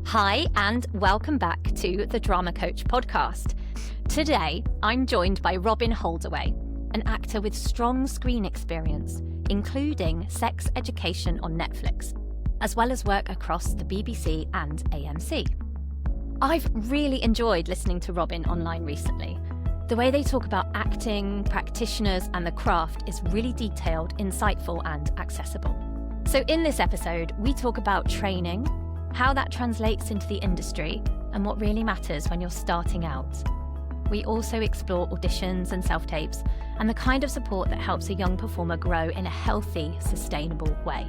Hi, and welcome back to the Drama Coach podcast. Today, I'm joined by Robyn Holdaway, an actor with strong screen experience, including Sex Education on Netflix, as well as work across the BBC and AMC. I've really enjoyed listening to Robyn online recently. The way they talk about acting, practitioners, and the craft is really detailed, insightful, and accessible. So in this episode, we talk about training, how that translates into the industry, and what really matters when you're starting out. We also explore auditions and self-tapes, and the kind of support that helps a young performer grow in a healthy, sustainable way.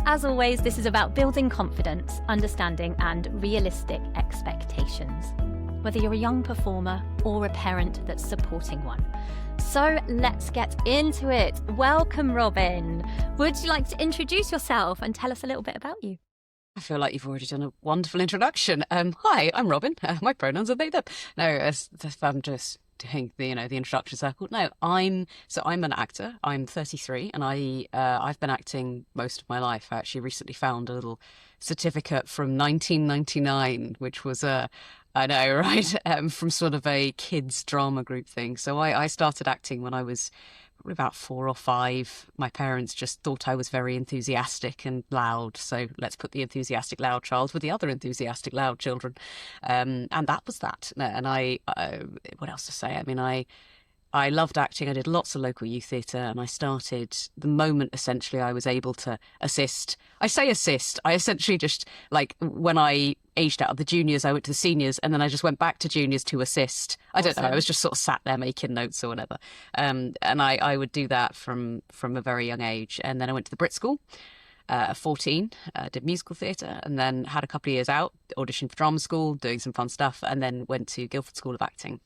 As always, this is about building confidence, understanding, and realistic expectations, whether you're a young performer or a parent that's supporting one. So let's get into it. Welcome, Robyn. Would you like to introduce yourself and tell us a little bit about you? I feel like you've already done a wonderful introduction. Hi, I'm Robyn. My pronouns are they, them. No, I'm just doing the introduction circle. No, I'm an actor. I'm 33, and I've been acting most of my life. I actually recently found a little certificate from 1999, which was I know, right? From sort of a kids drama group thing. So I started acting when I was probably about 4 or 5. My parents just thought I was very enthusiastic and loud. So let's put the enthusiastic loud child with the other enthusiastic loud children. And that was that. And what else to say? I mean, I loved acting. I did lots of local youth theatre, and I started the moment essentially I was able to assist. I say assist. I essentially just, like, when I aged out of the juniors, I went to the seniors, and then I just went back to juniors to assist. I don't know. I was just sort of sat there making notes or whatever. And I would do that from a very young age. And then I went to the Brit School. 14, did musical theatre, and then had a couple of years out, auditioned for drama school, doing some fun stuff, and then went to Guildford School of Acting,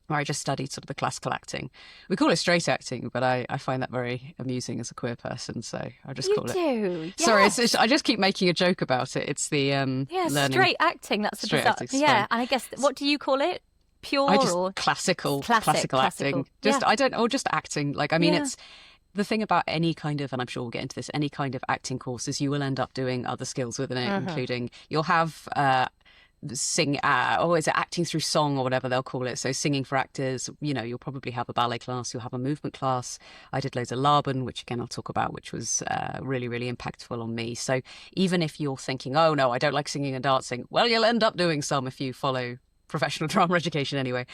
where I just studied sort of the classical acting. We call it straight acting, but I find that very amusing as a queer person, so I just call it. You do, yes. Sorry, I just keep making a joke about it. It's the learning. Straight acting. That's the straight acting. Yeah, and I guess what do you call it? Pure or classical acting? Just or just acting. Like, I mean, it's the thing about any kind of, and I'm sure we'll get into this, any kind of acting course is you will end up doing other skills within it, including you'll have sing or is it acting through song or whatever they'll call it, so singing for actors. You'll probably have a ballet class, you'll have a movement class. I did loads of Laban, which again I'll talk about, which was really, really impactful on me. So even if you're thinking, oh no, I don't like singing and dancing, well, you'll end up doing some if you follow professional drama education anyway.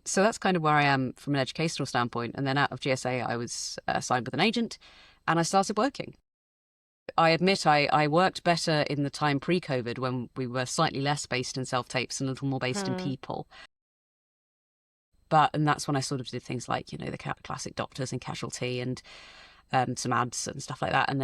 So that's kind of where I am from an educational standpoint. And then out of GSA I was signed with an agent, and I started working. I admit I worked better in the time pre-COVID, when we were slightly less based in self-tapes and a little more based in people. And that's when I sort of did things like, the classic Doctors and Casualty, and some ads and stuff like that. And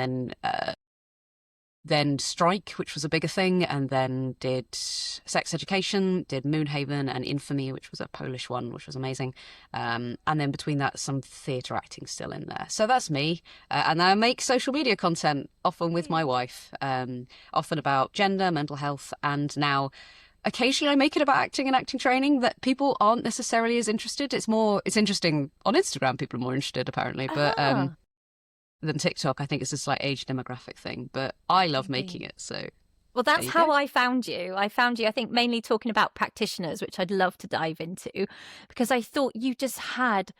then Strike, which was a bigger thing, and then did Sex Education, did Moonhaven and Infamy, which was a Polish one, which was amazing. And then between that, some theatre acting still in there. So that's me. And I make social media content, often with my wife, often about gender, mental health, and now occasionally I make it about acting and acting training that people aren't necessarily as interested. It's interesting on Instagram. People are more interested, apparently, but than TikTok. I think it's a slight age demographic thing, but I love making it. So, well, that's how I found you. I think, mainly talking about practitioners, which I'd love to dive into, because I thought you just had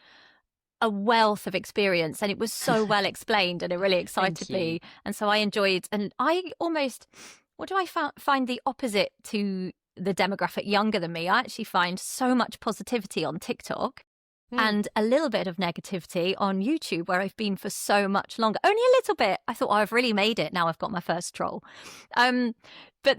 a wealth of experience, and it was so well explained, and it really excited me. And so I enjoyed, and I almost, find the opposite to the demographic younger than me. I actually find so much positivity on TikTok. And a little bit of negativity on YouTube, where I've been for so much longer. Only a little bit. I thought, I've really made it. Now I've got my first troll. But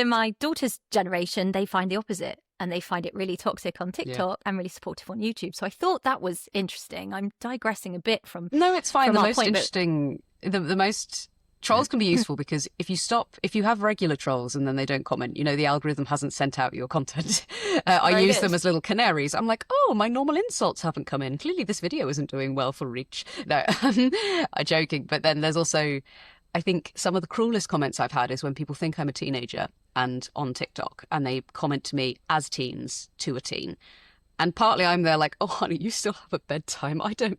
my daughter's generation, they find the opposite. And they find it really toxic on TikTok and really supportive on YouTube. So I thought that was interesting. I'm digressing a bit from. No, it's fine. The most interesting, the most trolls can be useful because if you have regular trolls and then they don't comment, the algorithm hasn't sent out your content. I use them as little canaries. I'm like, oh, my normal insults haven't come in. Clearly this video isn't doing well for reach. No, I'm joking. But then there's also, I think some of the cruelest comments I've had is when people think I'm a teenager and on TikTok, and they comment to me as teens to a teen. And partly I'm there like, oh, honey, you still have a bedtime. I don't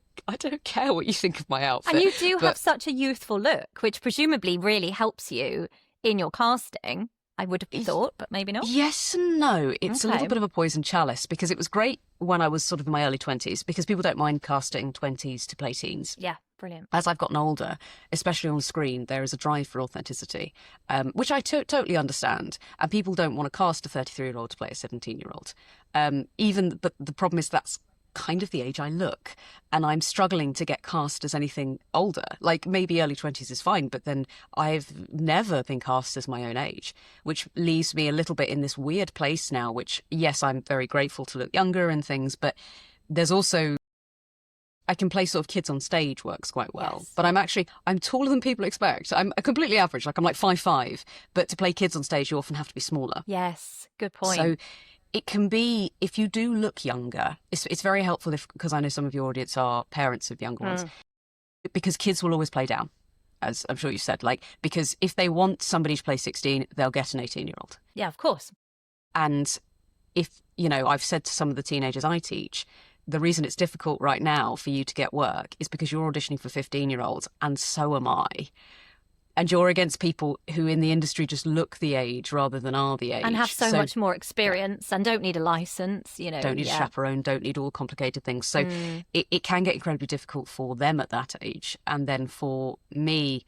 care what you think of my outfit. And you do have such a youthful look, which presumably really helps you in your casting. I would have thought, but maybe not. Yes and no. It's a Okay. little bit of a poison chalice because it was great when I was sort of in my early 20s because people don't mind casting 20s to play teens. Yeah, brilliant. As I've gotten older, especially on screen, there is a drive for authenticity, which I totally understand. And people don't want to cast a 33-year-old to play a 17-year-old. But the problem is that's kind of the age I look, and I'm struggling to get cast as anything older. Like maybe early 20s is fine, but then I've never been cast as my own age, which leaves me a little bit in this weird place now, which, yes, I'm very grateful to look younger and things, but there's also, I can play sort of kids on stage works quite well, Yes. but I'm taller than people expect. I'm a completely average, like I'm like 5'5", but to play kids on stage, you often have to be smaller. Yes, good point. So it can be, if you do look younger, it's very helpful because I know some of your audience are parents of younger ones, because kids will always play down, as I'm sure you said, like, because if they want somebody to play 16, they'll get an 18-year-old. Yeah, of course. And if, I've said to some of the teenagers I teach, the reason it's difficult right now for you to get work is because you're auditioning for 15-year-olds, and so am I. And you're against people who in the industry just look the age rather than are the age. And have so much more experience and don't need a license, Don't need a chaperone, don't need all complicated things. So it can get incredibly difficult for them at that age. And then for me,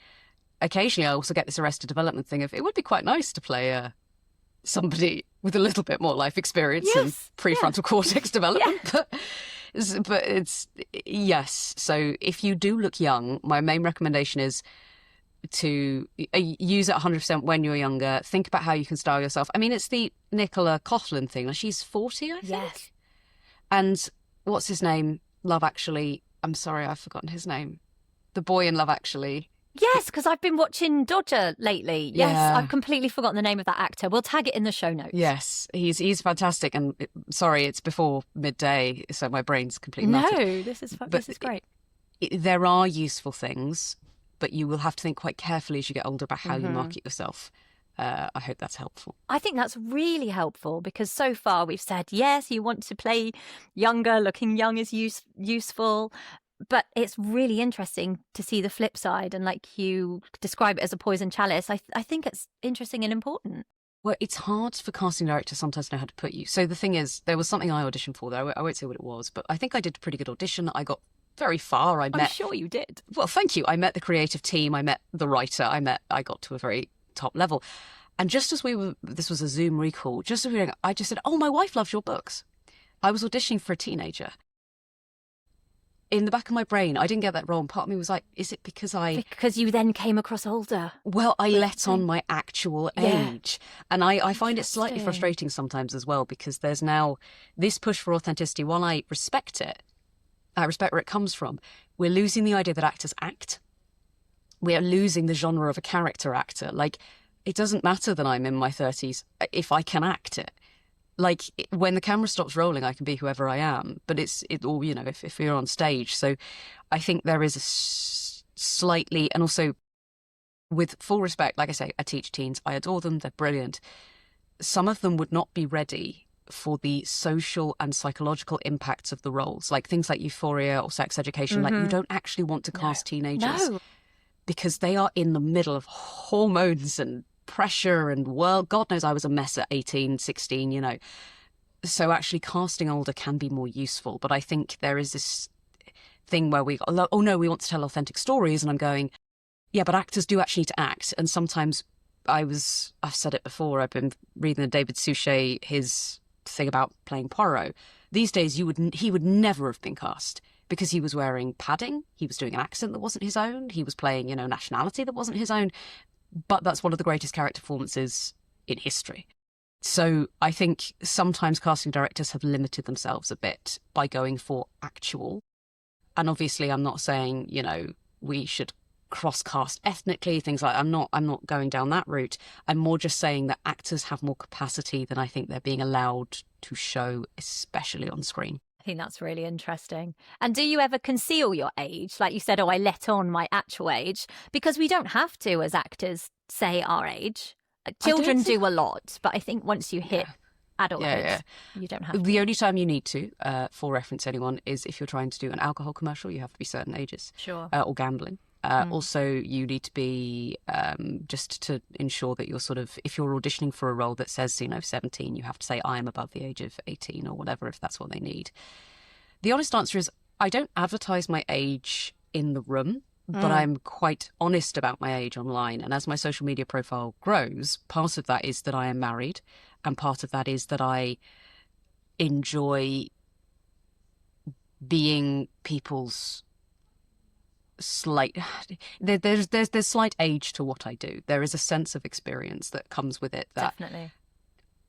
occasionally I also get this Arrested Development thing of it would be quite nice to play somebody with a little bit more life experience and prefrontal cortex development. But it's, yes. So if you do look young, my main recommendation is to use it 100% when you're younger. Think about how you can style yourself. I mean, it's the Nicola Coughlan thing. She's 40, I think. Yes. And what's his name? Love Actually. I'm sorry, I've forgotten his name. The boy in Love Actually. Yes, because I've been watching Dodger lately. Yes, Yeah. I've completely forgotten the name of that actor. We'll tag it in the show notes. Yes, he's fantastic. And sorry, it's before midday, so my brain's completely melted. No, this is great. There are useful things, but you will have to think quite carefully as you get older about how you market yourself. I hope that's helpful. I think that's really helpful because so far we've said, yes, you want to play younger, looking young is useful. But it's really interesting to see the flip side. And like you describe it as a poison chalice, I think it's interesting and important. Well, it's hard for casting directors sometimes to know how to put you. So the thing is, there was something I auditioned for there. I won't say what it was, but I think I did a pretty good audition. I got very far. I'm sure you did. Well, thank you. I met the creative team. I met the writer. I got to a very top level. And just as this was a Zoom recall, just as we were doing, I just said, oh, my wife loves your books. I was auditioning for a teenager. In the back of my brain, I didn't get that role. And part of me was like, is it because Because you then came across older. Well, I let on my actual age. And I find it slightly frustrating sometimes as well, because there's now this push for authenticity. While I respect it, I respect where it comes from. We're losing the idea that actors act. We are losing the genre of a character actor. Like, it doesn't matter that I'm in my 30s if I can act it. Like, when the camera stops rolling, I can be whoever I am. But if you're on stage. So I think there is a slightly, and also with full respect, like I say, I teach teens. I adore them. They're brilliant. Some of them would not be ready for the social and psychological impacts of the roles, like things like Euphoria or Sex Education. Like, you don't actually want to cast teenagers because they are in the middle of hormones and pressure and God knows I was a mess at 18, 16, So actually casting older can be more useful. But I think there is this thing where we want to tell authentic stories. And I'm going, yeah, but actors do actually need to act. And sometimes I've said it before, I've been reading David Suchet, his thing about playing Poirot. These days, he would never have been cast because he was wearing padding. He was doing an accent that wasn't his own. He was playing, nationality that wasn't his own. But that's one of the greatest character performances in history. So I think sometimes casting directors have limited themselves a bit by going for actual. And obviously, I'm not saying, we should cross-cast ethnically, things like I'm not going down that route. I'm more just saying that actors have more capacity than I think they're being allowed to show, especially on screen. I think that's really interesting. And do you ever conceal your age? Like you said, I let on my actual age, because we don't have to, as actors, say our age. Children do a lot, but I think once you hit adulthood, you don't have to. The only time you need to, for reference anyone, is if you're trying to do an alcohol commercial, you have to be certain ages. Sure. Or gambling. Also, you need to be, just to ensure that you're sort of, if you're auditioning for a role that says, 17, you have to say, I am above the age of 18 or whatever, if that's what they need. The honest answer is, I don't advertise my age in the room, but I'm quite honest about my age online. And as my social media profile grows, part of that is that I am married, and part of that is that I enjoy being people's slight there's slight age to what I do. There is a sense of experience that comes with it that Definitely.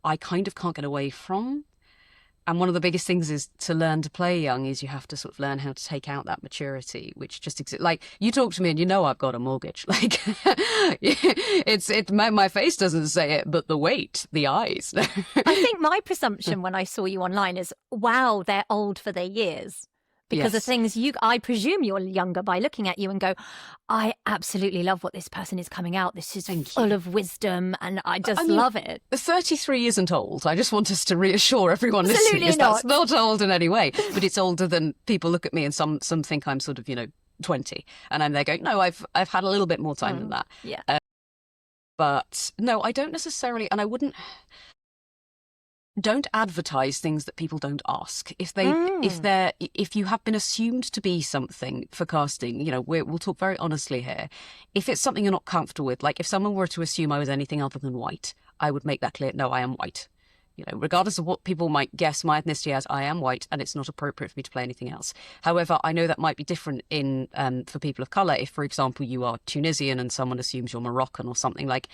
I kind of can't get away from. And one of the biggest things is to learn to play young is you have to sort of learn how to take out that maturity, which just exists. Like, you talk to me and I've got a mortgage. Like, my face doesn't say it, but the weight, the eyes. I think my presumption when I saw you online is, wow, they're old for their years. Because of things I presume you're younger by looking at you and go, I absolutely love what this person is coming out. This is full of wisdom and I love it. 33 isn't old. I just want us to reasure everyone Absolutely listening. not. That's not old in any way, but it's older than people look at me and some think I'm sort of, 20. And I'm there going, no, I've had a little bit more time than that. Yeah. But no, I don't necessarily, and I wouldn't. Don't advertise things that people don't ask. If you have been assumed to be something for casting, we'll talk very honestly here. If it's something you're not comfortable with, like if someone were to assume I was anything other than white, I would make that clear. No, I am white. Regardless of what people might guess my ethnicity as, I am white, and it's not appropriate for me to play anything else. However, I know that might be different for people of colour. If, for example, you are Tunisian and someone assumes you're Moroccan or something, like,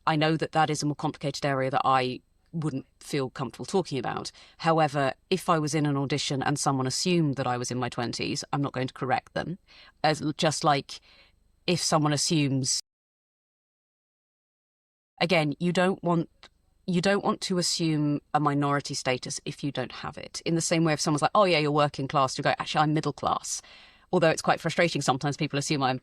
I know that is a more complicated area that I wouldn't feel comfortable talking about. However, if I was in an audition and someone assumed that I was in my 20s, I'm not going to correct them. Just like if someone assumes, again, you don't want to assume a minority status if you don't have it. In the same way, if someone's like, oh yeah, you're working class, you go, actually, I'm middle class. Although it's quite frustrating, sometimes people assume I'm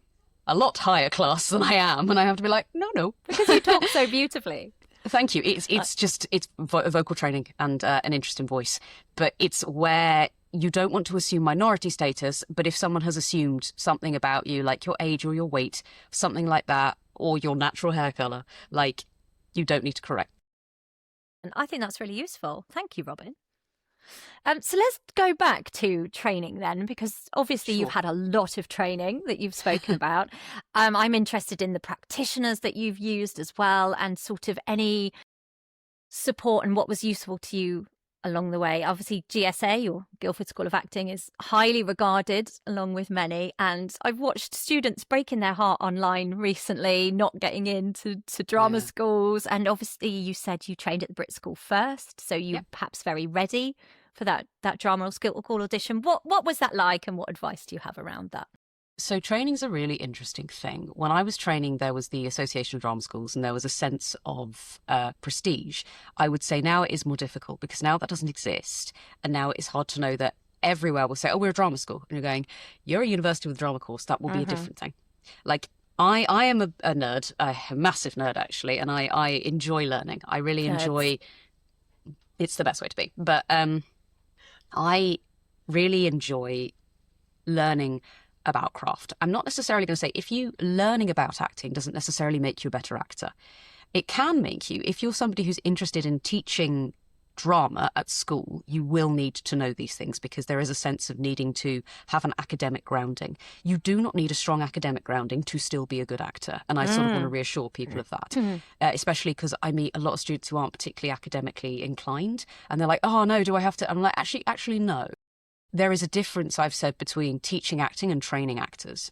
a lot higher class than I am, and I have to be like, no. Because you talk so beautifully. Thank you. It's vocal training and an interest in voice. But it's where you don't want to assume minority status, but if someone has assumed something about you, like your age or your weight, something like that, or your natural hair colour, like, you don't need to correct. And I think that's really useful. Thank you, Robyn. So let's go back to training then, because obviously you've had a lot of training that you've spoken about. I'm interested in the practitioners that you've used as well, and sort of any support and what was useful to you along the way. Obviously, GSA, or Guildford School of Acting, is highly regarded along with many. And I've watched students breaking their heart online recently, not getting into drama schools. And obviously, you said you trained at the Brit School first, so you perhaps very ready for that drama or skill call audition. What was that like, and what advice do you have around that? So training's a really interesting thing. When I was training, there was the Association of Drama Schools and there was a sense of prestige. I would say now it is more difficult because now that doesn't exist. And now it's hard to know that everywhere will say, oh, we're a drama school. And you're going, you're a university with a drama course. That will be a different thing. Like, I am a nerd, a massive nerd actually, and I enjoy learning. I really enjoy, it's the best way to be. But I really enjoy learning about craft. I'm not necessarily going to say if you learning about acting doesn't necessarily make you a better actor. It can make you, if you're somebody who's interested in teaching drama at school, you will need to know these things because there is a sense of needing to have an academic grounding. You do not need a strong academic grounding to still be a good actor. And I sort of want to reassure people of that, especially because I meet a lot of students who aren't particularly academically inclined and they're like, oh no, do I have to? I'm like, actually no. There is a difference, I've said, between teaching acting and training actors.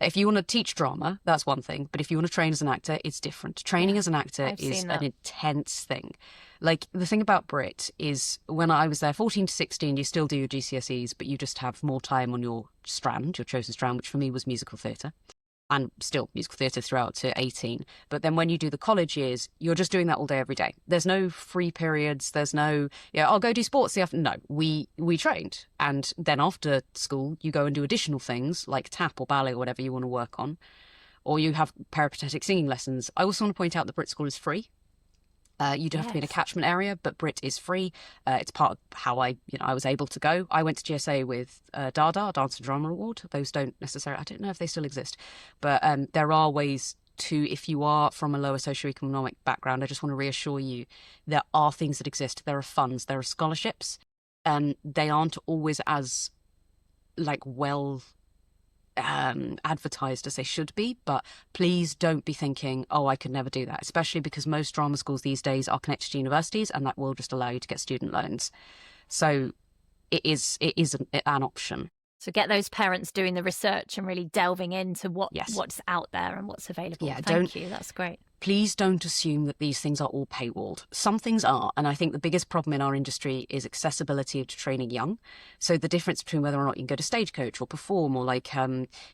If you want to teach drama, that's one thing. But if you want to train as an actor, it's different. Training as an actor is an intense thing. Like, the thing about Brit is when I was there, 14 to 16, you still do your GCSEs, but you just have more time on your strand, your chosen strand, which for me was musical theatre. And still musical theatre throughout to 18. But then when you do the college years, you're just doing that all day, every day. There's no free periods. There's no, I'll go do sports the afternoon. No, we trained. And then after school, you go and do additional things like tap or ballet or whatever you want to work on. Or you have peripatetic singing lessons. I also want to point out that Brit School is free. You do have to be in a Yes. catchment area, but Brit is free. It's part of how I was able to go. I went to GSA with Dada, Dance and Drama Award. Those don't necessarily, I don't know if they still exist, but there are ways to, if you are from a lower socioeconomic background, I just want to reassure you, there are things that exist. There are funds, there are scholarships. They aren't always as well advertised as they should be, but please don't be thinking, oh, I could never do that, especially because most drama schools these days are connected to universities, and that will just allow you to get student loans. So it is an option. So get those parents doing the research and really delving into Yes. what's out there and what's available. Yeah, Thank you. That's great. Please don't assume that these things are all paywalled. Some things are, and I think the biggest problem in our industry is accessibility to training young. So the difference between whether or not you can go to Stagecoach or Perform or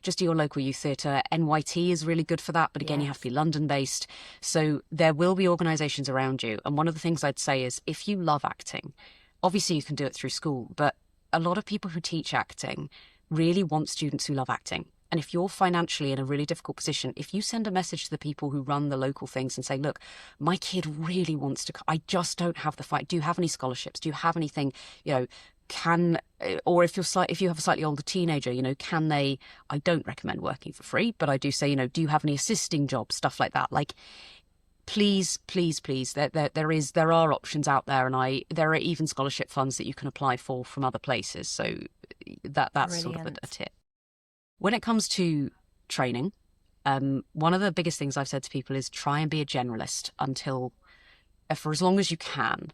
just do your local youth theatre. NYT is really good for that, but again, you have to be London-based. So there will be organisations around you. And one of the things I'd say is, if you love acting, obviously you can do it through school, but a lot of people who teach acting really want students who love acting. And if you're financially in a really difficult position, if you send a message to the people who run the local things and say, look, my kid really wants to, I just don't have the fight. Do you have any scholarships? Do you have anything, or if you have a slightly older teenager, can they, I don't recommend working for free, but I do say, do you have any assisting jobs, stuff like that? Please, there are options out there, and there are even scholarship funds that you can apply for from other places. So that's Brilliant. sort of a tip. When it comes to training, one of the biggest things I've said to people is try and be a generalist for as long as you can.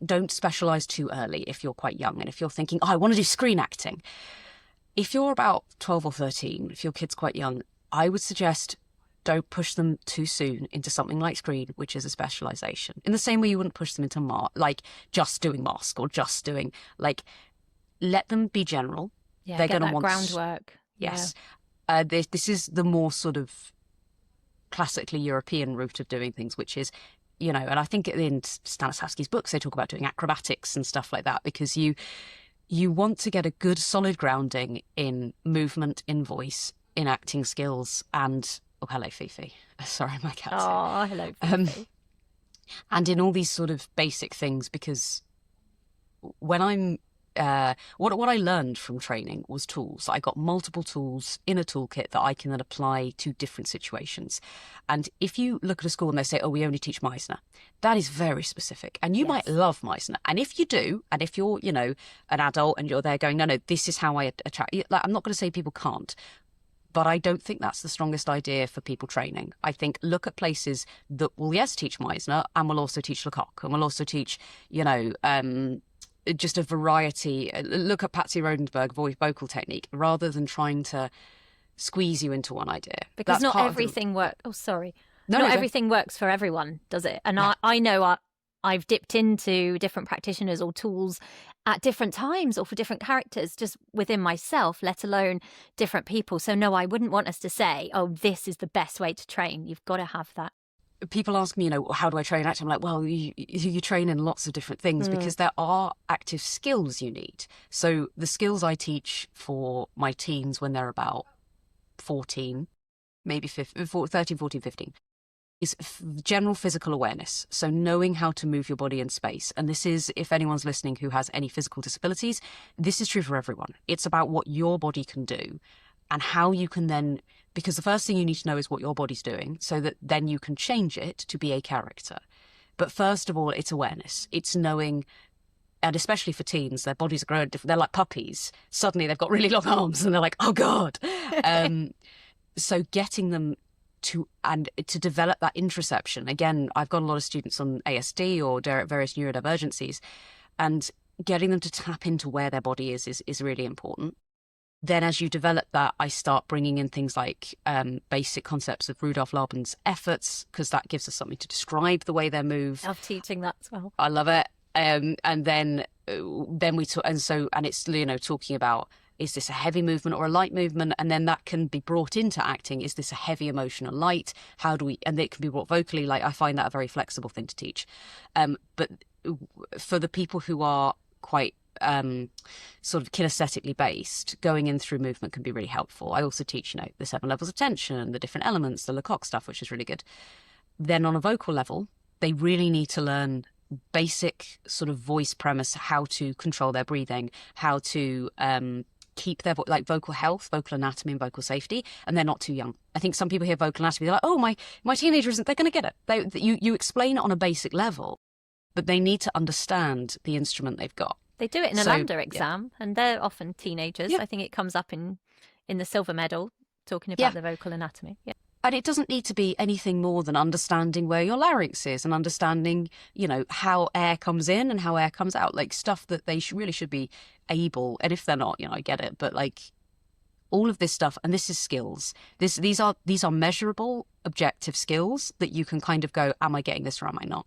Don't specialise too early if you're quite young. And if you're thinking, I want to do screen acting. If you're about 12 or 13, if your kid's quite young, I would suggest don't push them too soon into something like screen, which is a specialisation. In the same way you wouldn't push them into just doing mask or just doing, let them be general. Yeah, they're get going to that want groundwork. Yes. Yeah. This is the more sort of classically European route of doing things, which is, and I think in Stanislavski's books, they talk about doing acrobatics and stuff like that, because you want to get a good solid grounding in movement, in voice, in acting skills, and, oh, hello, Fifi. Sorry, my cat's here. Oh, hello, Fifi. And in all these sort of basic things, because when I'm, what I learned from training was tools. I got multiple tools in a toolkit that I can then apply to different situations. And if you look at a school and they say, oh, we only teach Meisner, that is very specific. And you might love Meisner. And if you do, and if you're, an adult and you're there going, no, this is how I attract, I'm not going to say people can't, but I don't think that's the strongest idea for people training. I think look at places that will, teach Meisner and will also teach Lecoq and will also teach, just a variety. Look at Patsy Rodenberg vocal technique, rather than trying to squeeze you into one idea. Because not everything works. Oh, sorry. Not everything works for everyone, does it? And no. I know I've dipped into different practitioners or tools at different times or for different characters just within myself, let alone different people. So no, I wouldn't want us to say, oh, this is the best way to train. You've got to have that. People ask me, how do I train acting? I'm like, well, you train in lots of different things because there are active skills you need. So the skills I teach for my teens when they're about 14, maybe 13, 14, 15, is general physical awareness. So knowing how to move your body in space. And this is, if anyone's listening who has any physical disabilities, this is true for everyone. It's about what your body can do and how you can then, because the first thing you need to know is what your body's doing so that then you can change it to be a character. But first of all, it's awareness. It's knowing, and especially for teens, their bodies are growing different. They're like puppies. Suddenly they've got really long arms and they're like, oh God. So getting them to develop that interoception. Again, I've got a lot of students on ASD or various neurodivergencies, and getting them to tap into where their body is really important. Then as you develop that, I start bringing in things like basic concepts of Rudolf Laban's efforts, because that gives us something to describe the way they move. I love teaching that as well. I love it. And then we talk, and it's, talking about, is this a heavy movement or a light movement? And then that can be brought into acting. Is this a heavy emotion or light? And it can be brought vocally. I find that a very flexible thing to teach. But for the people who are quite sort of kinesthetically based, going in through movement can be really helpful. I also teach, the 7 levels of tension, the different elements, the Lecoq stuff, which is really good. Then on a vocal level, they really need to learn basic sort of voice premise, how to control their breathing, how to keep their like vocal health, vocal anatomy, and vocal safety, and they're not too young. I think some people hear vocal anatomy, they're like, oh, my teenager isn't, they're going to get it. You explain it on a basic level, but they need to understand the instrument they've got. They do it in a LAMDA exam, and they're often teenagers. I think it comes up in the silver medal, talking about the vocal anatomy. Yeah. And it doesn't need to be anything more than understanding where your larynx is and understanding, how air comes in and how air comes out, like stuff that they really should be able. And if they're not, I get it. But like all of this stuff, and this is skills. These are measurable, objective skills that you can kind of go, am I getting this or am I not?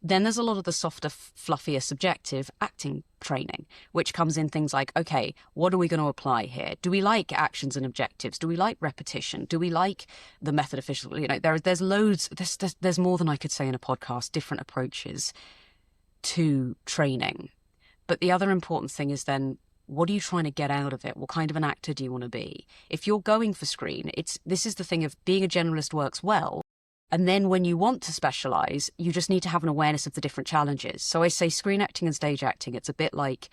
Then there's a lot of the softer, fluffier, subjective acting training, which comes in things like, okay, what are we going to apply here? Do we like actions and objectives? Do we like repetition? Do we like the method official? There's loads, there's more than I could say in a podcast, different approaches to training. But the other important thing is then, what are you trying to get out of it? What kind of an actor do you want to be? If you're going for screen, this is the thing of being a generalist works well. And then when you want to specialise, you just need to have an awareness of the different challenges. So I say screen acting and stage acting, it's a bit like,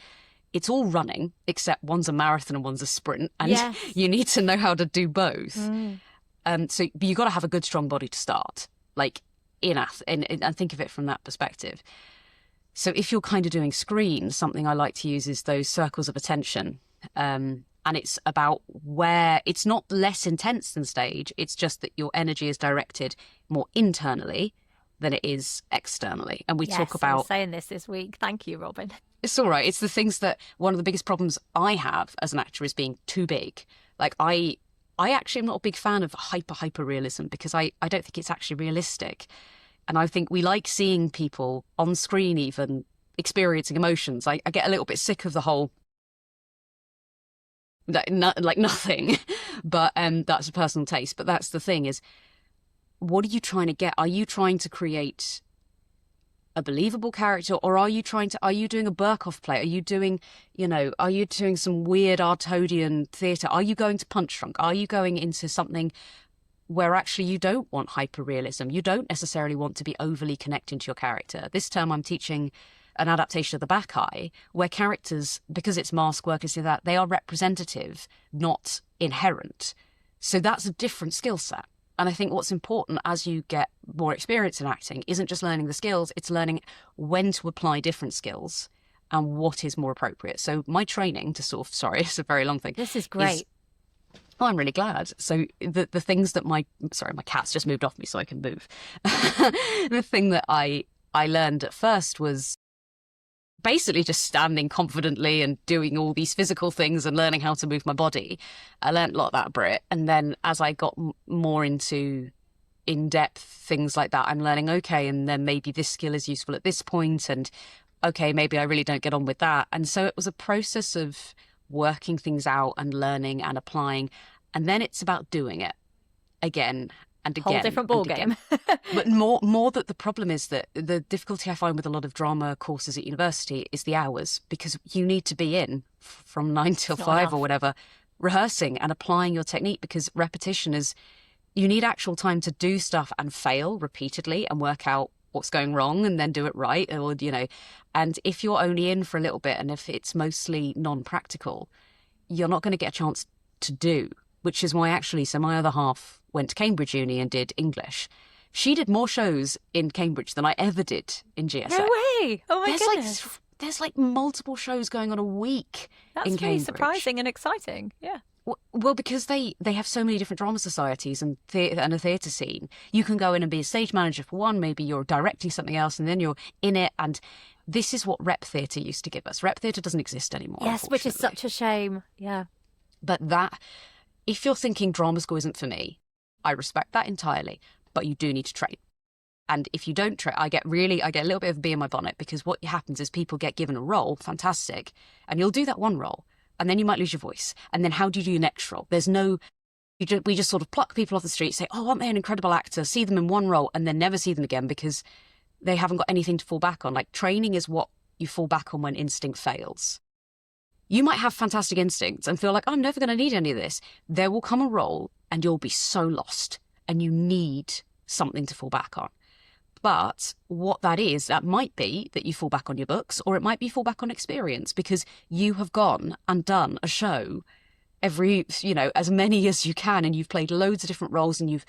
it's all running, except one's a marathon and one's a sprint. And you need to know how to do both. So you've got to have a good, strong body to start, like and think of it from that perspective. So if you're kind of doing screen, something I like to use is those circles of attention. And it's about where it's not less intense than stage. It's just that your energy is directed more internally than it is externally. And we talk about... I'm saying this week. Thank you, Robyn. It's all right. It's the things that one of the biggest problems I have as an actor is being too big. Like I actually am not a big fan of hyper realism because I don't think it's actually realistic. And I think we like seeing people on screen even experiencing emotions. I get a little bit sick of the whole, like nothing, but that's a personal taste. But that's the thing is, what are you trying to get? Are you trying to create a believable character, or are you doing a Berkoff play? Are you doing some weird Artodian theatre? Are you going to Punch Drunk? Are you going into something where actually you don't want hyper-realism? You don't necessarily want to be overly connecting to your character. This term I'm teaching an adaptation of the Bacchae, where characters, because it's mask work, that they are representative, not inherent. So that's a different skill set. And I think what's important as you get more experience in acting isn't just learning the skills, it's learning when to apply different skills and what is more appropriate. So my training to sorry, it's a very long thing. This is great. Oh, I'm really glad. So the things that my cat's just moved off me so I can move. The thing that I learned at first was basically just standing confidently and doing all these physical things and learning how to move my body. I learned a lot of that Brit. And then as I got more into in-depth things like that, I'm learning, okay, and then maybe this skill is useful at this point, and okay, maybe I really don't get on with that. And so it was a process of working things out and learning and applying, and then it's about doing it again and again. Whole different ball game. But more that the problem is that the difficulty I find with a lot of drama courses at university is the hours, because you need to be in from 9 till 5 or whatever, rehearsing and applying your technique, because repetition is, you need actual time to do stuff and fail repeatedly and work out what's going wrong and then do it right, or and if you're only in for a little bit and if it's mostly non-practical, you're not going to get a chance to do, which is why actually, so my other half went to Cambridge Uni and did English. She did more shows in Cambridge than I ever did in GSA. No way! Oh my goodness. There's like multiple shows going on a week in Cambridge. That's really surprising and exciting. Yeah. Well, because they have so many different drama societies and a theatre scene. You can go in and be a stage manager for one, maybe you're directing something else, and then you're in it. And this is what rep theatre used to give us. Rep theatre doesn't exist anymore. Yes, which is such a shame. Yeah. But if you're thinking drama school isn't for me, I respect that entirely, but you do need to train. And if you don't train, I get a little bit of a bee in my bonnet, because what happens is people get given a role, fantastic, and you'll do that one role, and then you might lose your voice. And then how do you do your next role? We just sort of pluck people off the street, say, oh, aren't they an incredible actor? See them in one role and then never see them again because they haven't got anything to fall back on. Like, training is what you fall back on when instinct fails. You might have fantastic instincts and feel like, I'm never going to need any of this. There will come a role and you'll be so lost and you need something to fall back on. But what that is, that might be that you fall back on your books, or it might be fall back on experience because you have gone and done a show every, as many as you can, and you've played loads of different roles, and you've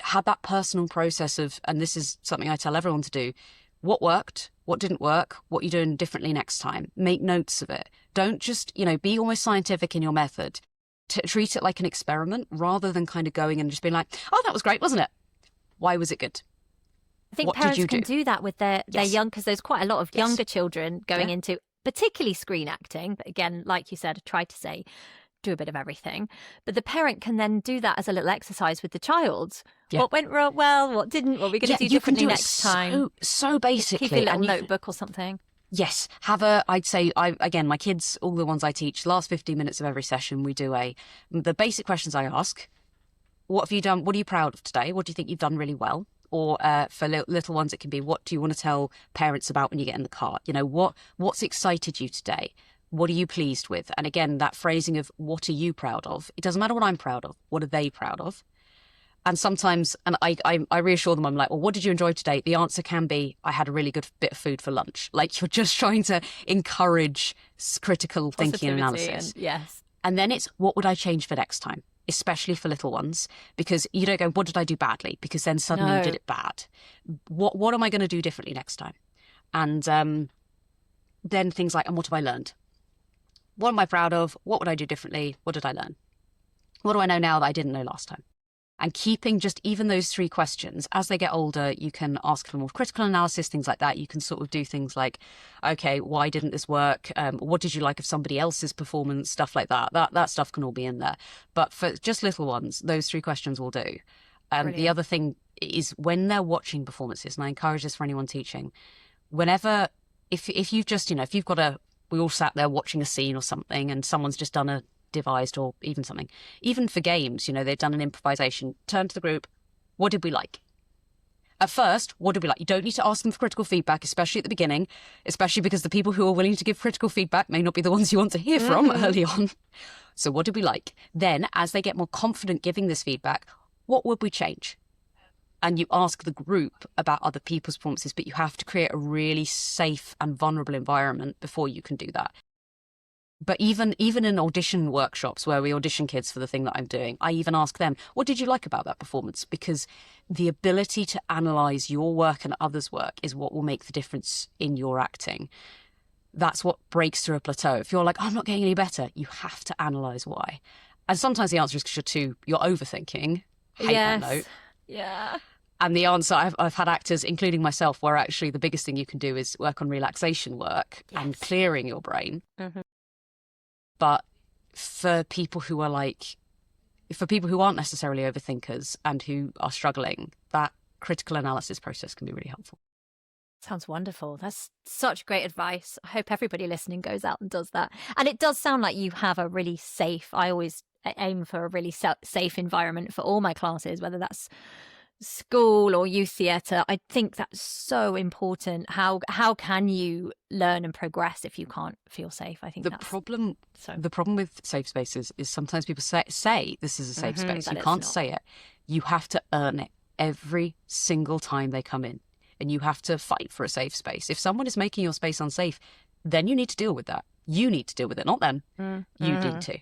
had that personal process of, and this is something I tell everyone to do, what worked, what didn't work, what you're doing differently next time. Make notes of it. Don't just, be almost scientific in your method. Treat it like an experiment rather than kind of going and just being like, oh, that was great, wasn't it? Why was it good? I think What did parents you can do? do that with their young, because there's quite a lot of Yes. younger children going into particularly screen acting. But again, like you said, try to say, do a bit of everything. But the parent can then do that as a little exercise with the child. Yeah. What went well, what didn't, what we're going to do differently next time. So basically. Keep a little and notebook or something. Yes. I'd say, again, my kids, all the ones I teach, last 15 minutes of every session, we do the basic questions I ask. What have you done? What are you proud of today? What do you think you've done really well? Or for little ones, it can be, what do you want to tell parents about when you get in the car? What's excited you today? What are you pleased with? And again, that phrasing of what are you proud of? It doesn't matter what I'm proud of. What are they proud of? And sometimes, and I reassure them, I'm like, well, what did you enjoy today? The answer can be, I had a really good bit of food for lunch. Like, you're just trying to encourage critical thinking and analysis. Yes. And then it's, what would I change for next time? Especially for little ones, because you don't go, what did I do badly? Because then suddenly you did it bad. What am I going to do differently next time? And then things like, and what have I learned? What am I proud of? What would I do differently? What did I learn? What do I know now that I didn't know last time? And keeping just even those three questions, as they get older, you can ask for more critical analysis, things like that. You can sort of do things like, okay, why didn't this work? What did you like of somebody else's performance? Stuff like that. That stuff can all be in there. But for just little ones, those three questions will do. The other thing is when they're watching performances, and I encourage this for anyone teaching, whenever, if you've just, if you've got we all sat there watching a scene or something and someone's just done a devised or even something, even for games, they've done an improvisation, turn to the group, what did we like? At first, what did we like? You don't need to ask them for critical feedback, especially at the beginning, especially because the people who are willing to give critical feedback may not be the ones you want to hear from early on. So what did we like? Then, as they get more confident giving this feedback, what would we change? And you ask the group about other people's performances, but you have to create a really safe and vulnerable environment before you can do that. But even in audition workshops where we audition kids for the thing that I'm doing, I even ask them, what did you like about that performance? Because the ability to analyse your work and others' work is what will make the difference in your acting. That's what breaks through a plateau. If you're like, I'm not getting any better, you have to analyse why. And sometimes the answer is because you're overthinking. Hate that note. Yeah. And the answer, I've had actors, including myself, where actually the biggest thing you can do is work on relaxation work and clearing your brain. Mm-hmm. But for people who aren't necessarily overthinkers and who are struggling, that critical analysis process can be really helpful. Sounds wonderful. That's such great advice. I hope everybody listening goes out and does that. And it does sound like you have a really safe, I always aim for a really safe environment for all my classes, whether that's school or youth theatre. I think that's so important. How can you learn and progress if you can't feel safe? I think the problem with safe spaces is sometimes people say this is a safe space. You can't say it. You have to earn it every single time they come in, and you have to fight for a safe space. If someone is making your space unsafe, then you need to deal with that. You need to deal with it, not them. You need to.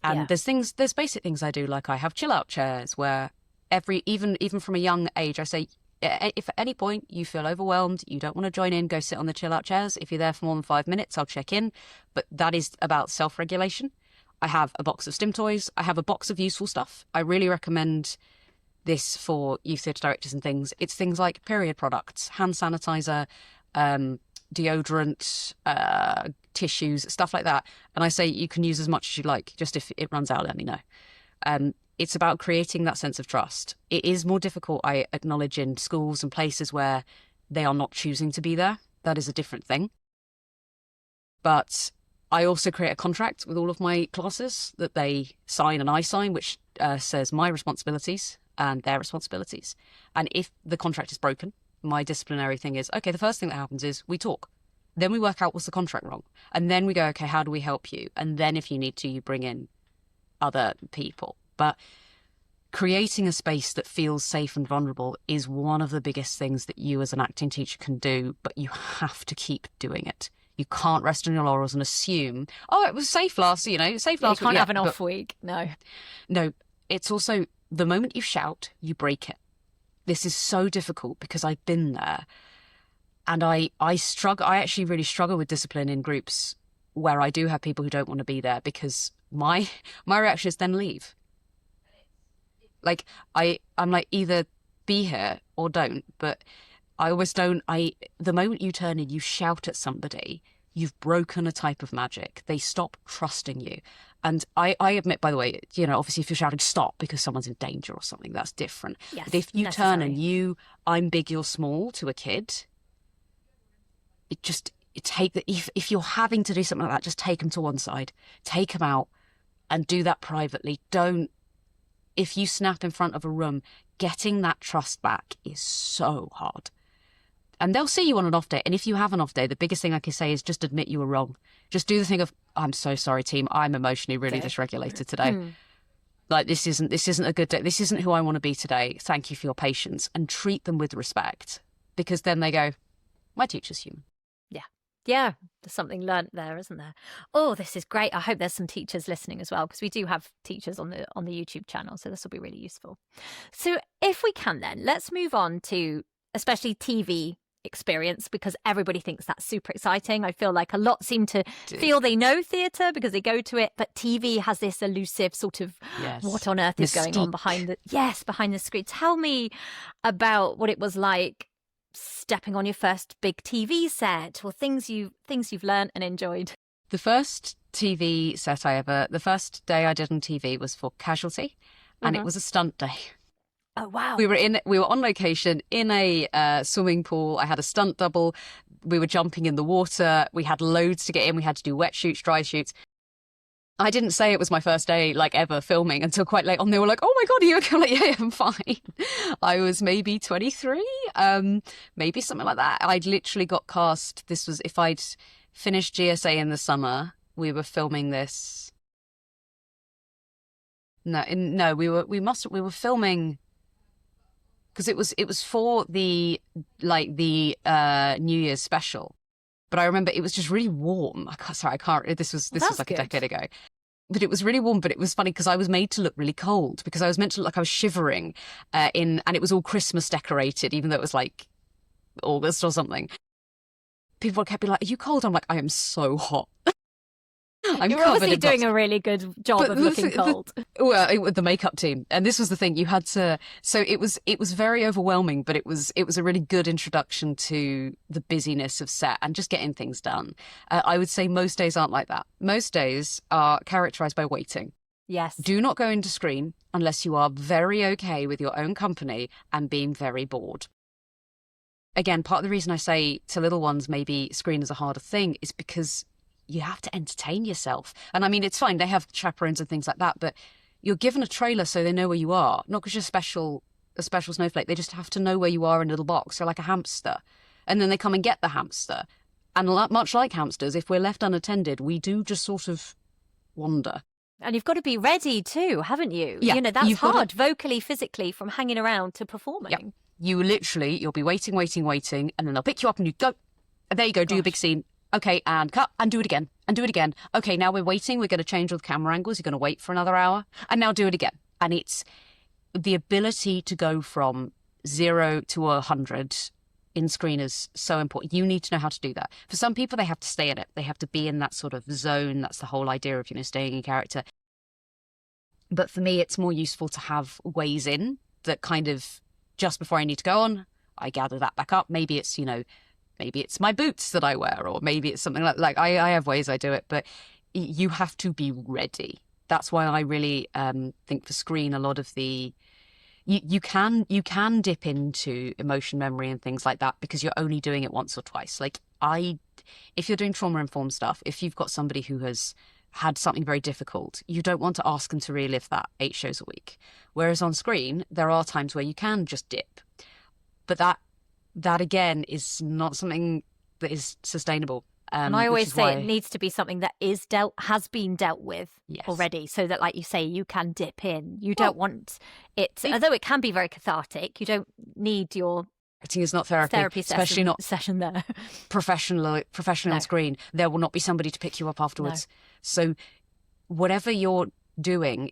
And there's basic things I do, like I have chill out chairs where even from a young age, I say, if at any point you feel overwhelmed, you don't want to join in, go sit on the chill out chairs. If you're there for more than 5 minutes, I'll check in. But that is about self-regulation. I have a box of stim toys. I have a box of useful stuff. I really recommend this for youth theatre directors and things. It's things like period products, hand sanitizer, deodorant, tissues, stuff like that. And I say you can use as much as you like. Just if it runs out, let me know. It's about creating that sense of trust. It is more difficult, I acknowledge, in schools and places where they are not choosing to be there. That is a different thing. But I also create a contract with all of my classes that they sign and I sign, which says my responsibilities and their responsibilities. And if the contract is broken, my disciplinary thing is, okay, the first thing that happens is we talk. Then we work out what's the contract wrong. And then we go, okay, how do we help you? And then if you need to, you bring in other people. But creating a space that feels safe and vulnerable is one of the biggest things that you as an acting teacher can do, but you have to keep doing it. You can't rest on your laurels and assume, oh, it was safe last, safe last week. You can't have an off week. No. No, it's also the moment you shout, you break it. This is so difficult because I've been there. And I struggle. I actually really struggle with discipline in groups where I do have people who don't want to be there, because my reaction is then leave. Like I'm like, either be here or don't. But I always don't. The moment you turn and you shout at somebody, you've broken a type of magic. They stop trusting you. And I admit, by the way, obviously if you're shouting stop because someone's in danger or something, that's different. Yes, but if you turn and I'm big, you're small to a kid, if you're having to do something like that, just take them to one side, take them out and do that privately. If you snap in front of a room, getting that trust back is so hard. And they'll see you on an off day. And if you have an off day, the biggest thing I can say is just admit you were wrong. Just do the thing of, I'm so sorry, team. I'm emotionally really dysregulated today. Like, this isn't a good day. This isn't who I want to be today. Thank you for your patience. And treat them with respect. Because then they go, my teacher's human. Yeah, there's something learnt there, isn't there? Oh, this is great. I hope there's some teachers listening as well, because we do have teachers on the YouTube channel, so this will be really useful. So if we can then, let's move on to especially TV experience, because everybody thinks that's super exciting. I feel like a lot seem to feel they know theatre because they go to it, but TV has this elusive sort of what on earth is going on behind the screen. Tell me about what it was like stepping on your first big TV set, or things you've learned and enjoyed. The first TV set the first day I did on TV was for Casualty, and it was a stunt day. Oh wow! We were on location in a swimming pool. I had a stunt double. We were jumping in the water. We had loads to get in. We had to do wet shoots, dry shoots. I didn't say it was my first day, ever filming until quite late on. They were like, oh my God, are you okay? I'm like, yeah, I'm fine. I was maybe 23, maybe something like that. I'd literally got cast. This was, if I'd finished GSA in the summer, we were filming this. No, we were filming, because it was for the New Year's special. But I remember it was just really warm. I can't. This was like a decade ago. But it was really warm. But it was funny because I was made to look really cold, because I was meant to look like I was shivering and it was all Christmas decorated, even though it was like August or something. People kept being like, "Are you cold?" I'm like, "I am so hot." You're obviously doing a really good job of looking cold. The makeup team, and this was the thing, you had to. So it was very overwhelming, but it was a really good introduction to the busyness of set and just getting things done. I would say most days aren't like that. Most days are characterized by waiting. Yes. Do not go into screen unless you are very okay with your own company and being very bored. Again, part of the reason I say to little ones maybe screen is a harder thing is because you have to entertain yourself. And I mean, it's fine, they have chaperones and things like that, but you're given a trailer so they know where you are, not because you're a special snowflake. They just have to know where you are in a little box. They're like a hamster. And then they come and get the hamster. And much like hamsters, if we're left unattended, we do just sort of wander. And you've got to be ready too, haven't you? Yeah, that's hard, vocally, physically, from hanging around to performing. Yeah. You'll be waiting, and then they'll pick you up and you go, there you go, do your big scene. Okay, and cut, and do it again, and do it again. Okay, now we're waiting. We're going to change all the camera angles. You're going to wait for another hour, and now do it again. And it's the ability to go from 0 to 100 in screen is so important. You need to know how to do that. For some people, they have to stay in it. They have to be in that sort of zone. That's the whole idea of, staying in character. But for me, it's more useful to have ways in that kind of just before I need to go on, I gather that back up. Maybe it's, maybe it's my boots that I wear, or maybe it's something like I have ways I do it, but you have to be ready. That's why I really think for screen, a lot of the, you can dip into emotion memory and things like that because you're only doing it once or twice. If you're doing trauma-informed stuff, if you've got somebody who has had something very difficult, you don't want to ask them to relive that 8 shows a week. Whereas on screen, there are times where you can just dip. But that again is not something that is sustainable. And I which always is say why- it needs to be something that has been dealt with Yes. already, so that, like you say, you can dip in. You don't want it, although it can be very cathartic, you don't need your Acting is not therapy, especially not session there. professionally No. on screen. There will not be somebody to pick you up afterwards. So whatever you're doing,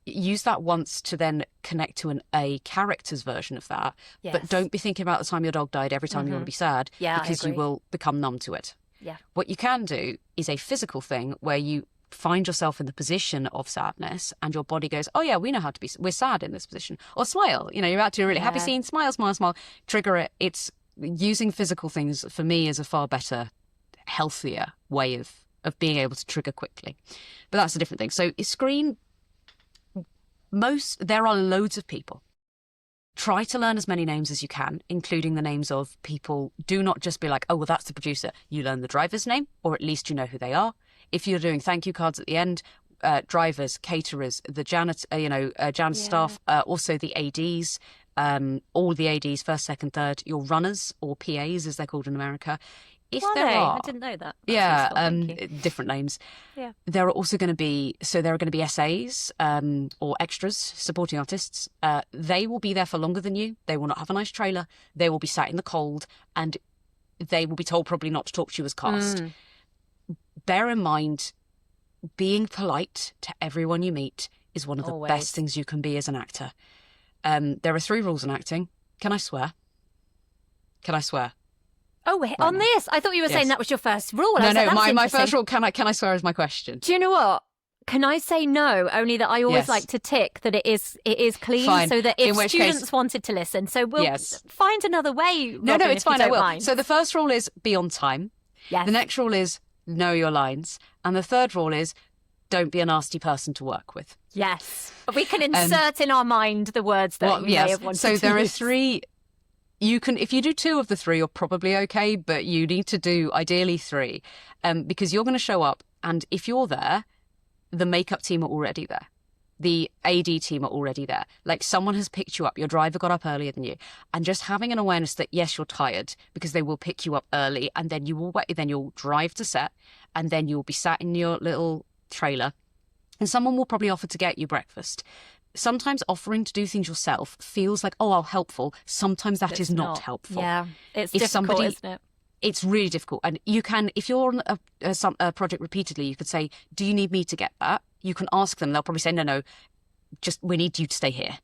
use that once to then connect to a character's version of that. Yes. But don't be thinking about the time your dog died every time you want to be sad, Yeah, I because you agree. will become numb to it. Yeah. What you can do is a physical thing where you find yourself in the position of sadness and your body goes, oh yeah, we know how to be, we're sad in this position. Or smile, you're about to do a really happy scene, smile, smile, smile, trigger it. It's using physical things for me is a far better, healthier way of being able to trigger quickly. But that's a different thing. So screen, there are loads of people. Try to learn as many names as you can, including the names of people. Do not just be like, oh, well, that's the producer. You learn the driver's name, or at least you know who they are. If you're doing thank you cards at the end, drivers, caterers, the janitor staff, also the ADs, all the ADs, first, second, third, your runners, or PAs as they're called in America. If there are, I didn't know that. That's yeah, useful, thank you. different names. Yeah. There are also going to be SAs or extras, supporting artists. They will be there for longer than you. They will not have a nice trailer. They will be sat in the cold, and they will be told probably not to talk to you as cast. Bear in mind, being polite to everyone you meet is one of the best things you can be as an actor. There are 3 rules in acting. Can I swear? Can I swear? Oh, wait, on this? I thought you were saying that was your first rule. No, my first rule, can I swear, is my question. Do you know what? Can I say no? Only that I always like to tick that it is clean. Fine. So that if In which students case, wanted to listen, so we'll find another way. No, Robyn, it's if you fine, I don't will. mind. So the first rule is be on time. Yes. The next rule is know your lines. And the third rule is don't be a nasty person to work with. Yes. We can insert in our mind the words that you may have wanted to So there are use. 3. You can, if you do 2 of the 3, you're probably okay, but you need to do ideally 3, because you're going to show up, and if you're there, the makeup team are already there. The AD team are already there. Like, someone has picked you up. Your driver got up earlier than you, and just having an awareness that yes, you're tired, because they will pick you up early, and then you'll drive to set, and then you'll be sat in your little trailer, and someone will probably offer to get you breakfast. Sometimes offering to do things yourself feels like, oh, I'll helpful. Sometimes that is not helpful. Yeah, it's difficult, isn't it? It's really difficult. And you can, if you're on a project repeatedly, you could say, do you need me to get that? You can ask them. They'll probably say, no, just we need you to stay here.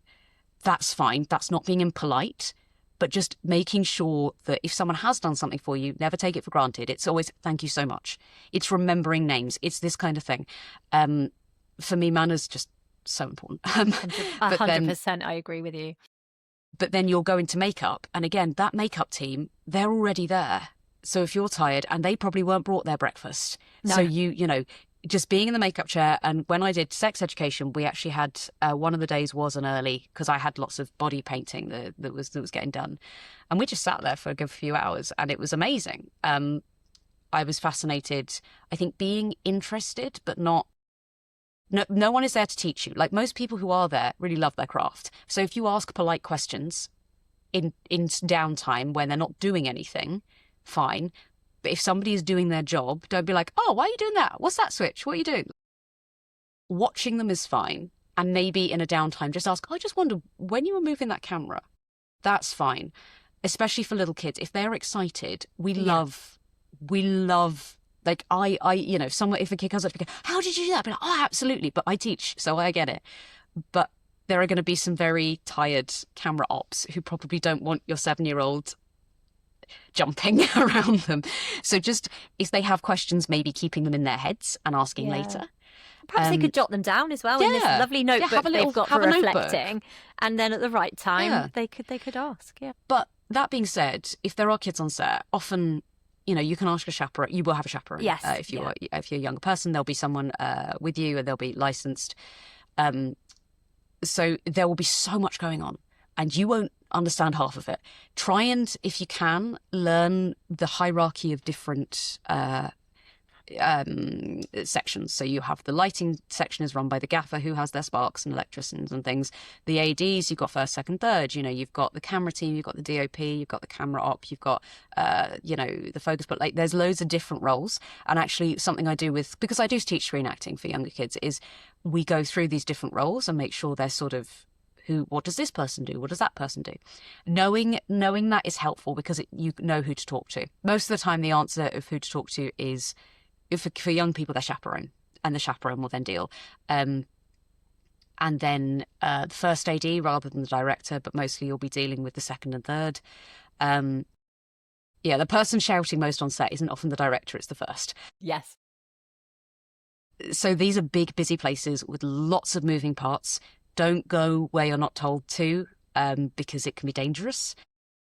That's fine. That's not being impolite, but just making sure that if someone has done something for you, never take it for granted. It's always, thank you so much. It's remembering names. It's this kind of thing. For me, manners just so important. 100%, I agree with you. But then you'll go into makeup, and again, that makeup team, they're already there. So if you're tired, and they probably weren't brought their breakfast, so just being in the makeup chair. And when I did sex education, we actually had one of the days was an early, because I had lots of body painting that was getting done, and we just sat there for a good few hours, and it was amazing. I was fascinated. I think being interested, but not. No one is there to teach you. Like, most people who are there really love their craft. So if you ask polite questions in downtime when they're not doing anything, fine. But if somebody is doing their job, don't be like, oh, why are you doing that? What's that switch? What are you doing? Watching them is fine. And maybe in a downtime, just ask, I just wonder, when you were moving that camera, that's fine. Especially for little kids. If they're excited, we love like someone, if a kid comes up to me, how did you do that? I'd be like, oh, absolutely. But I teach, so I get it. But there are going to be some very tired camera ops who probably don't want your 7-year-old jumping around them. So just, if they have questions, maybe keeping them in their heads and asking later. Perhaps they could jot them down as well in this lovely notebook they've got for reflecting. And then at the right time, they could ask. Yeah. But that being said, if there are kids on set, often, you can ask a chaperone. You will have a chaperone. Yes. If you're a younger person, there'll be someone with you, and they'll be licensed. So there will be so much going on, and you won't understand half of it. Try and, if you can, learn the hierarchy of different sections. So you have the lighting section is run by the gaffer who has their sparks and electricians and things. The ADs, you've got first, second, third. You've got the camera team, you've got the DOP, you've got the camera op, you've got the focus. But like, there's loads of different roles. And actually, something I do because I do teach screen acting for younger kids, is we go through these different roles and make sure they're sort of what does this person do? What does that person do? Knowing that is helpful because you know who to talk to. Most of the time, the answer of who to talk to is, for young people, their chaperone, and the chaperone will then deal. And then the first AD rather than the director, but mostly you'll be dealing with the second and third. The person shouting most on set isn't often the director, it's the first. Yes. So these are big, busy places with lots of moving parts. Don't go where you're not told to, because it can be dangerous.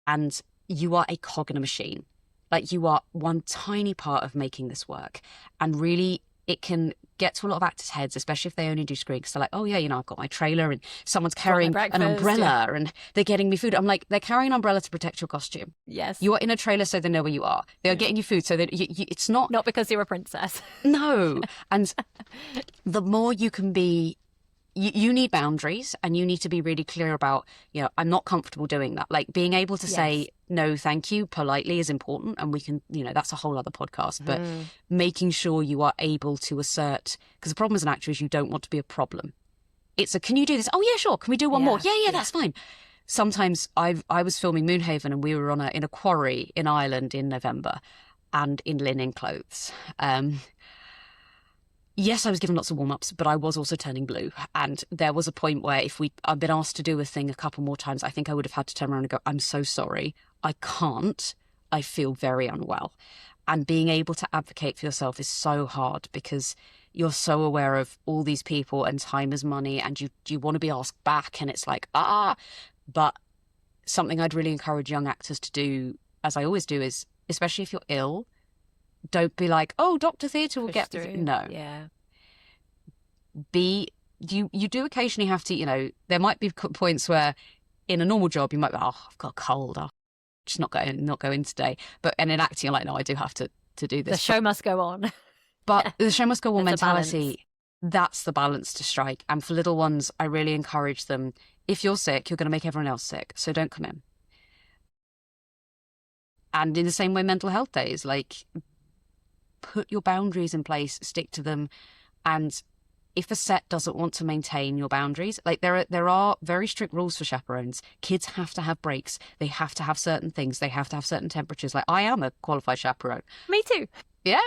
And you are a cog in a machine. Like, you are one tiny part of making this work. And really, it can get to a lot of actors' heads, especially if they only do screen, because they're like, oh yeah, I've got my trailer and someone's carrying an umbrella and they're getting me food. I'm like, they're carrying an umbrella to protect your costume. Yes. You are in a trailer so they know where you are. They are getting you food so that it's not... Not because you're a princess. No. And the more you can be... You need boundaries, and you need to be really clear about, I'm not comfortable doing that. Like, being able to say no, thank you politely is important, and we can, that's a whole other podcast. But making sure you are able to assert, because the problem as an actor is you don't want to be a problem. It's can you do this? Oh yeah, sure. Can we do one more? Yeah, that's fine. Sometimes I was filming Moonhaven, and we were in a quarry in Ireland in November, and in linen clothes. Yes, I was given lots of warm-ups, but I was also turning blue. And there was a point where I'd been asked to do a thing a couple more times, I think I would have had to turn around and go, I'm so sorry. I can't. I feel very unwell. And being able to advocate for yourself is so hard because you're so aware of all these people and time is money and you want to be asked back. And it's like, But something I'd really encourage young actors to do, as I always do, is, especially if you're ill, don't be like, oh, Dr. Theatre will get through. No. Yeah. You do occasionally have to, there might be points where in a normal job you might be, I've got a cold, I'll just not go in today. And in acting, you're like, no, I do have to do this. The show must go on. But the show must go on mentality, balance. That's the balance to strike. And for little ones, I really encourage them, if you're sick, you're going to make everyone else sick. So don't come in. And in the same way, mental health days, like, put your boundaries in place, stick to them. And if a set doesn't want to maintain your boundaries, like, there are very strict rules for chaperones. Kids have to have breaks. They have to have certain things. They have to have certain temperatures. Like, I am a qualified chaperone. Me too. Yeah.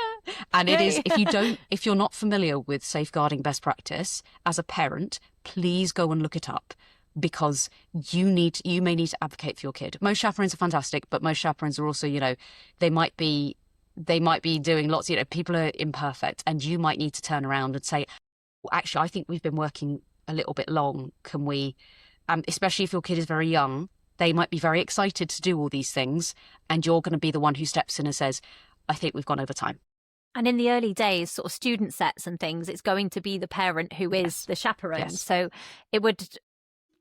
And it is, if you're not familiar with safeguarding best practice as a parent, please go and look it up, because you may need to advocate for your kid. Most chaperones are fantastic, but most chaperones are also, they might be doing lots, people are imperfect, and you might need to turn around and say, well, actually, I think we've been working a little bit long. Can we, especially if your kid is very young, they might be very excited to do all these things, and you're going to be the one who steps in and says, I think we've gone over time. And in the early days, sort of student sets and things, it's going to be the parent who is the chaperone. Yes. So it would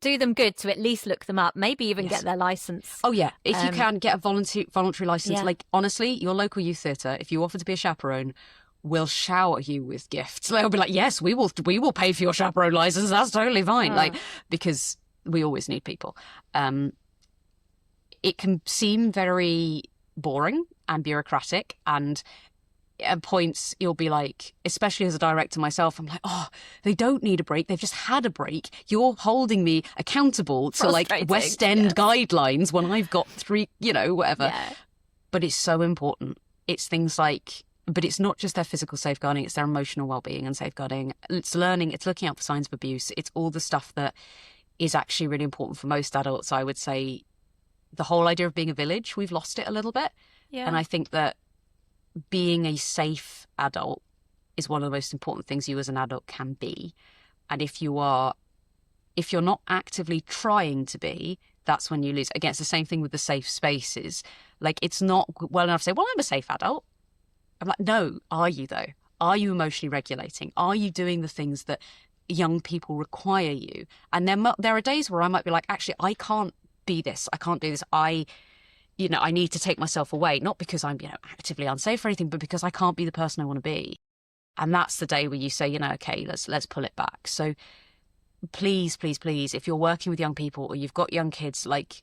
do them good to at least look them up, maybe even get their license. Oh yeah, if you can get a voluntary license. Yeah. Like, honestly, your local youth theatre, if you offer to be a chaperone, will shower you with gifts. They'll be like, yes, we will pay for your chaperone license. That's totally fine. Like, because we always need people. It can seem very boring and bureaucratic, and at points you'll be like, especially as a director myself, I'm like, oh, they don't need a break, they've just had a break. You're holding me accountable to like West End guidelines when I've got 3, whatever. Yeah. But it's so important. It's things like, but it's not just their physical safeguarding, it's their emotional well-being and safeguarding. It's learning, it's looking out for signs of abuse. It's all the stuff that is actually really important for most adults. I would say the whole idea of being a village, we've lost it a little bit. Yeah. And I think that being a safe adult is one of the most important things you as an adult can be. And if you're not actively trying to be, that's when you lose. Again, it's the same thing with the safe spaces. Like, it's not well enough to say, well, I'm a safe adult. I'm like, no, are you though? Are you emotionally regulating? Are you doing the things that young people require you? And there are days where I might be like, actually, I can't be this. I can't do this. I need to take myself away, not because I'm, actively unsafe or anything, but because I can't be the person I want to be. And that's the day where you say, okay, let's pull it back. So please, please, please, if you're working with young people or you've got young kids, like,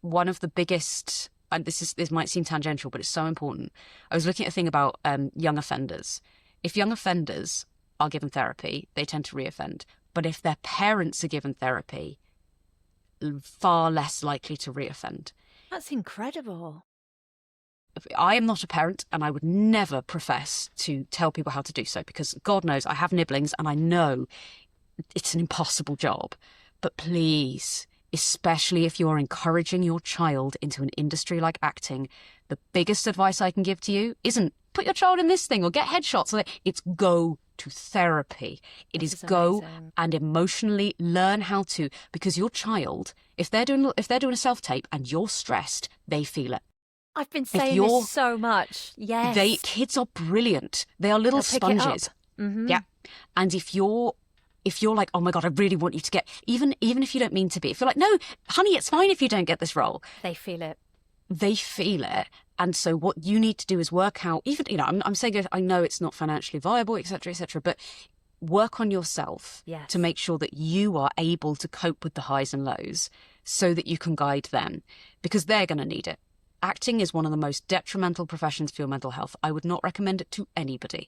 one of the biggest, and this might seem tangential, but it's so important. I was looking at a thing about young offenders. If young offenders are given therapy, they tend to reoffend. But if their parents are given therapy, far less likely to reoffend. That's incredible. I am not a parent, and I would never profess to tell people how to do so, because God knows I have nibblings and I know it's an impossible job. But please, especially if you're encouraging your child into an industry like acting, the biggest advice I can give to you isn't put your child in this thing or get headshots. It's go to therapy. It is go and emotionally learn how to, because your child, if they're doing a self-tape and you're stressed, they feel it. I've been saying this so much. Yes. Kids are brilliant. They are little sponges. Mm-hmm. Yeah. And if you're like, oh my God, I really want you to get, even if you don't mean to be, if you're like, no, honey, it's fine if you don't get this role. They feel it. They feel it. And so what you need to do is work out, even, I'm saying, I know it's not financially viable, et cetera, but work on yourself to make sure that you are able to cope with the highs and lows so that you can guide them, because they're going to need it. Acting is one of the most detrimental professions for your mental health. I would not recommend it to anybody.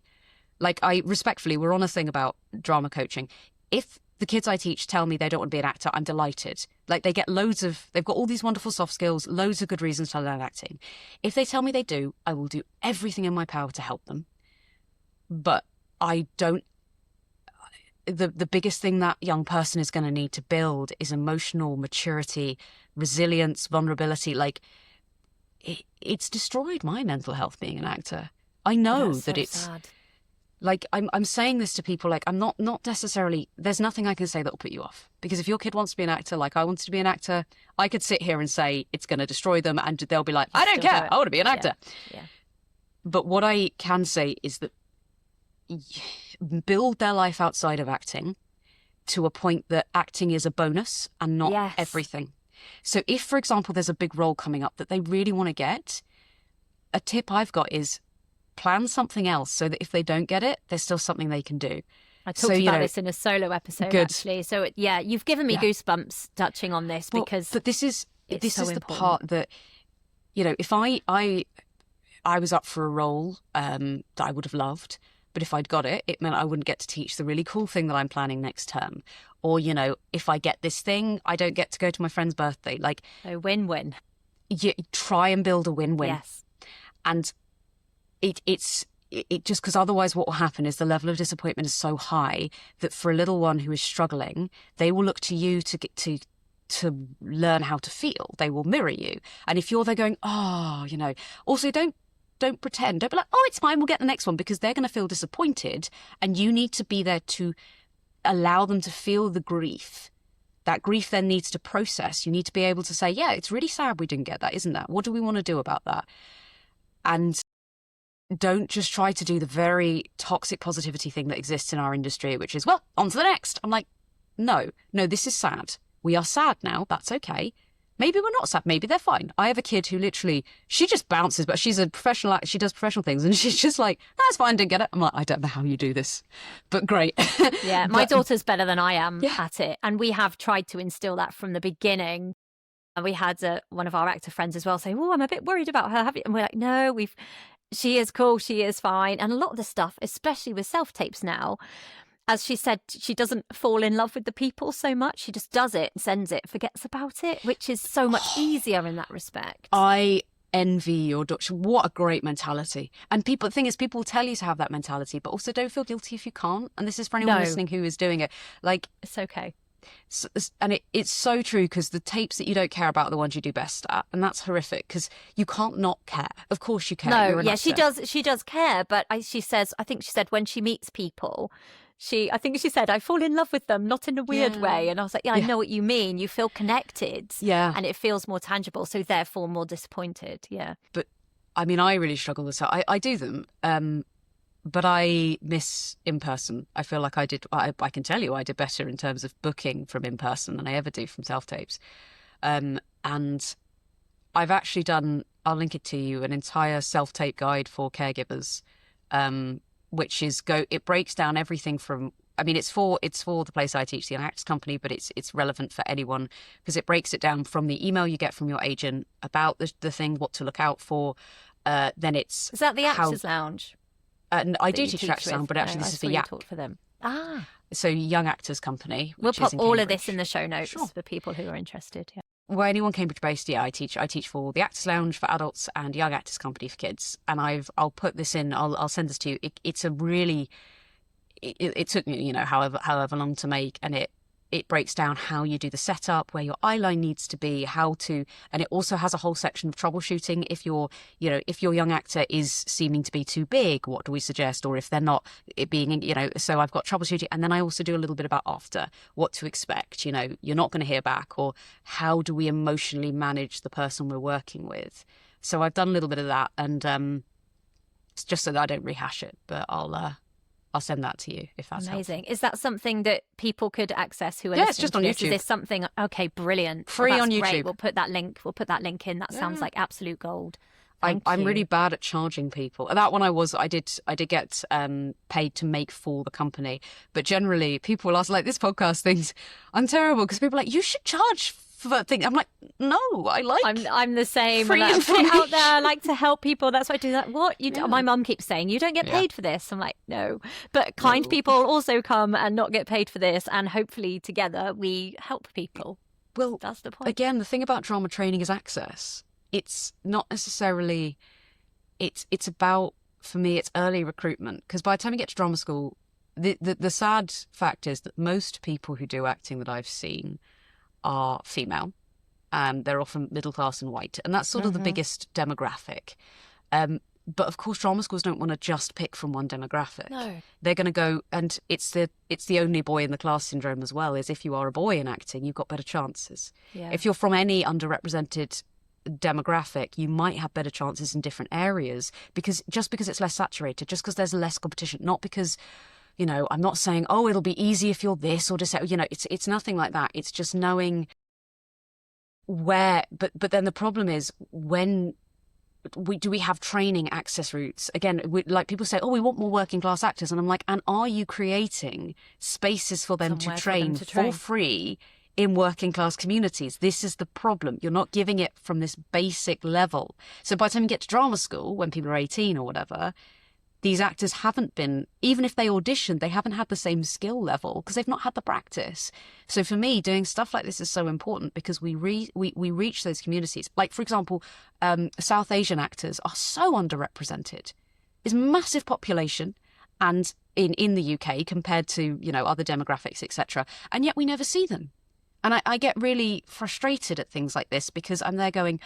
Like, we're on a thing about drama coaching. If the kids I teach tell me they don't want to be an actor, I'm delighted. Like, they've got all these wonderful soft skills, loads of good reasons to learn acting. If they tell me they do, I will do everything in my power to help them. But the biggest thing that young person is going to need to build is emotional maturity, resilience, vulnerability. Like, it's destroyed my mental health being an actor. I know that it's sad. Like, I'm saying this to people, like, I'm not necessarily, there's nothing I can say that will put you off. Because if your kid wants to be an actor, like I wanted to be an actor, I could sit here and say it's going to destroy them, and they'll be like, I don't care, I want to be an actor. Yeah. But what I can say is that build their life outside of acting to a point that acting is a bonus and not everything. So if, for example, there's a big role coming up that they really want to get, a tip I've got is plan something else so that if they don't get it, there's still something they can do. I talked about this in a solo episode, actually. So, you've given me goosebumps touching on this, because but this is so the part that, if I was up for a role that I would have loved, but if I'd got it, it meant I wouldn't get to teach the really cool thing that I'm planning next term. Or, if I get this thing, I don't get to go to my friend's birthday. Like, a win-win. You try and build a win-win. Yes. And it's just because otherwise what will happen is the level of disappointment is so high that for a little one who is struggling, they will look to you to learn how to feel. They will mirror you. And if you're there going, also don't pretend. Don't be like, oh, it's fine, we'll get the next one, because they're going to feel disappointed, and you need to be there to allow them to feel the grief. That grief then needs to process. You need to be able to say, yeah, it's really sad we didn't get that, isn't that? What do we want to do about that? And don't just try to do the very toxic positivity thing that exists in our industry, which is, well, on to the next. I'm like, no, this is sad. We are sad now. That's okay. Maybe we're not sad. Maybe they're fine. I have a kid who literally, she just bounces, but she's a professional actor. She does professional things, and she's just like, that's fine, didn't get it. I'm like, I don't know how you do this, but great. Yeah, my daughter's better than I am at it. And we have tried to instill that from the beginning. And we had one of our actor friends as well saying, oh, I'm a bit worried about her. And we're like, no, she is cool. She is fine. And a lot of the stuff, especially with self-tapes now, as she said, she doesn't fall in love with the people so much. She just does it, sends it, forgets about it, which is so much easier in that respect. I envy your doctor. What a great mentality. And the thing is, people tell you to have that mentality, but also don't feel guilty if you can't. And this is for anyone listening who is doing it. Like, it's okay. And it's so true, because the tapes that you don't care about are the ones you do best at, and that's horrific, because you can't not care. Of course you care. No, yeah, she does care, but I think she said when she meets people, I think she said, I fall in love with them, not in a weird way. And I was like, I know what you mean. You feel connected. Yeah. And it feels more tangible, so therefore more disappointed. Yeah. But I mean, I really struggle with that. I do them. But I miss in person. I feel like I can tell you I did better in terms of booking from in person than I ever do from self-tapes. And I've actually done, I'll link it to you, an entire self-tape guide for caregivers, which is it breaks down everything from, I mean, it's for the place I teach, the Actors Company, but it's relevant for anyone because it breaks it down from the email you get from your agent about the thing, what to look out for. Then Is that the Actors Lounge? I do teach Actors Lounge, but actually this is for YAC. For them. Ah. So Young Actors Company. We'll pop all of this in the show notes for people who are interested. Yeah. Well, anyone Cambridge-based, I teach for the Actors Lounge for adults and Young Actors Company for kids. And I'll put this in. I'll send this to you. It's a really. It took me, however long to make, and it breaks down how you do the setup, where your eye line needs to be, and it also has a whole section of troubleshooting. If your young actor is seeming to be too big, what do we suggest? Or if they're not, it being, so I've got troubleshooting. And then I also do a little bit about after, what to expect, you're not going to hear back, or how do we emotionally manage the person we're working with? So I've done a little bit of that, and it's just so that I don't rehash it, but I'll send that to you if that's amazing. Helpful. Is that something that people could access who are listening it's just to on this? YouTube. Is this something? Okay, brilliant. Free on YouTube. Great. We'll put that link in. That sounds like absolute gold. I'm really bad at charging people. That one I did get paid to make for the company, but generally people will ask, like, this podcast things. I'm terrible because people are like, you should charge for that thing. I'm like, no, I'm the same. Free I put it out there. I information. like to help people. That's why I do that. What you? Yeah. My mum keeps saying you don't get paid for this. I'm like, no, but kind people also come and not get paid for this, and hopefully together we help people. Well, that's the point. Again, the thing about drama training is access. It's not necessarily. It's about, for me, it's early recruitment, because by the time you get to drama school, the sad fact is that most people who do acting that I've seen are female. They're often middle class and white, and that's sort of the biggest demographic. But of course, drama schools don't want to just pick from one demographic. No, they're going to go, and it's the only boy in the class syndrome as well. Is if you are a boy in acting, you've got better chances. Yeah. If you're from any underrepresented demographic, you might have better chances in different areas, because it's less saturated, just because there's less competition, not because. I'm not saying, it'll be easy if you're this or this. It's nothing like that. It's just knowing where. But then the problem is, when we have training access routes? Again, like people say, we want more working class actors, and I'm like, and are you creating spaces for them to train for free in working class communities? This is the problem. You're not giving it from this basic level. So by the time you get to drama school, when people are 18 or whatever, these actors haven't been, even if they auditioned, they haven't had the same skill level because they've not had the practice. So for me, doing stuff like this is so important, because we reach those communities. Like, for example, South Asian actors are so underrepresented. There's massive population, and in the UK compared to, other demographics, etc. And yet we never see them. And I get really frustrated at things like this, because I'm there going,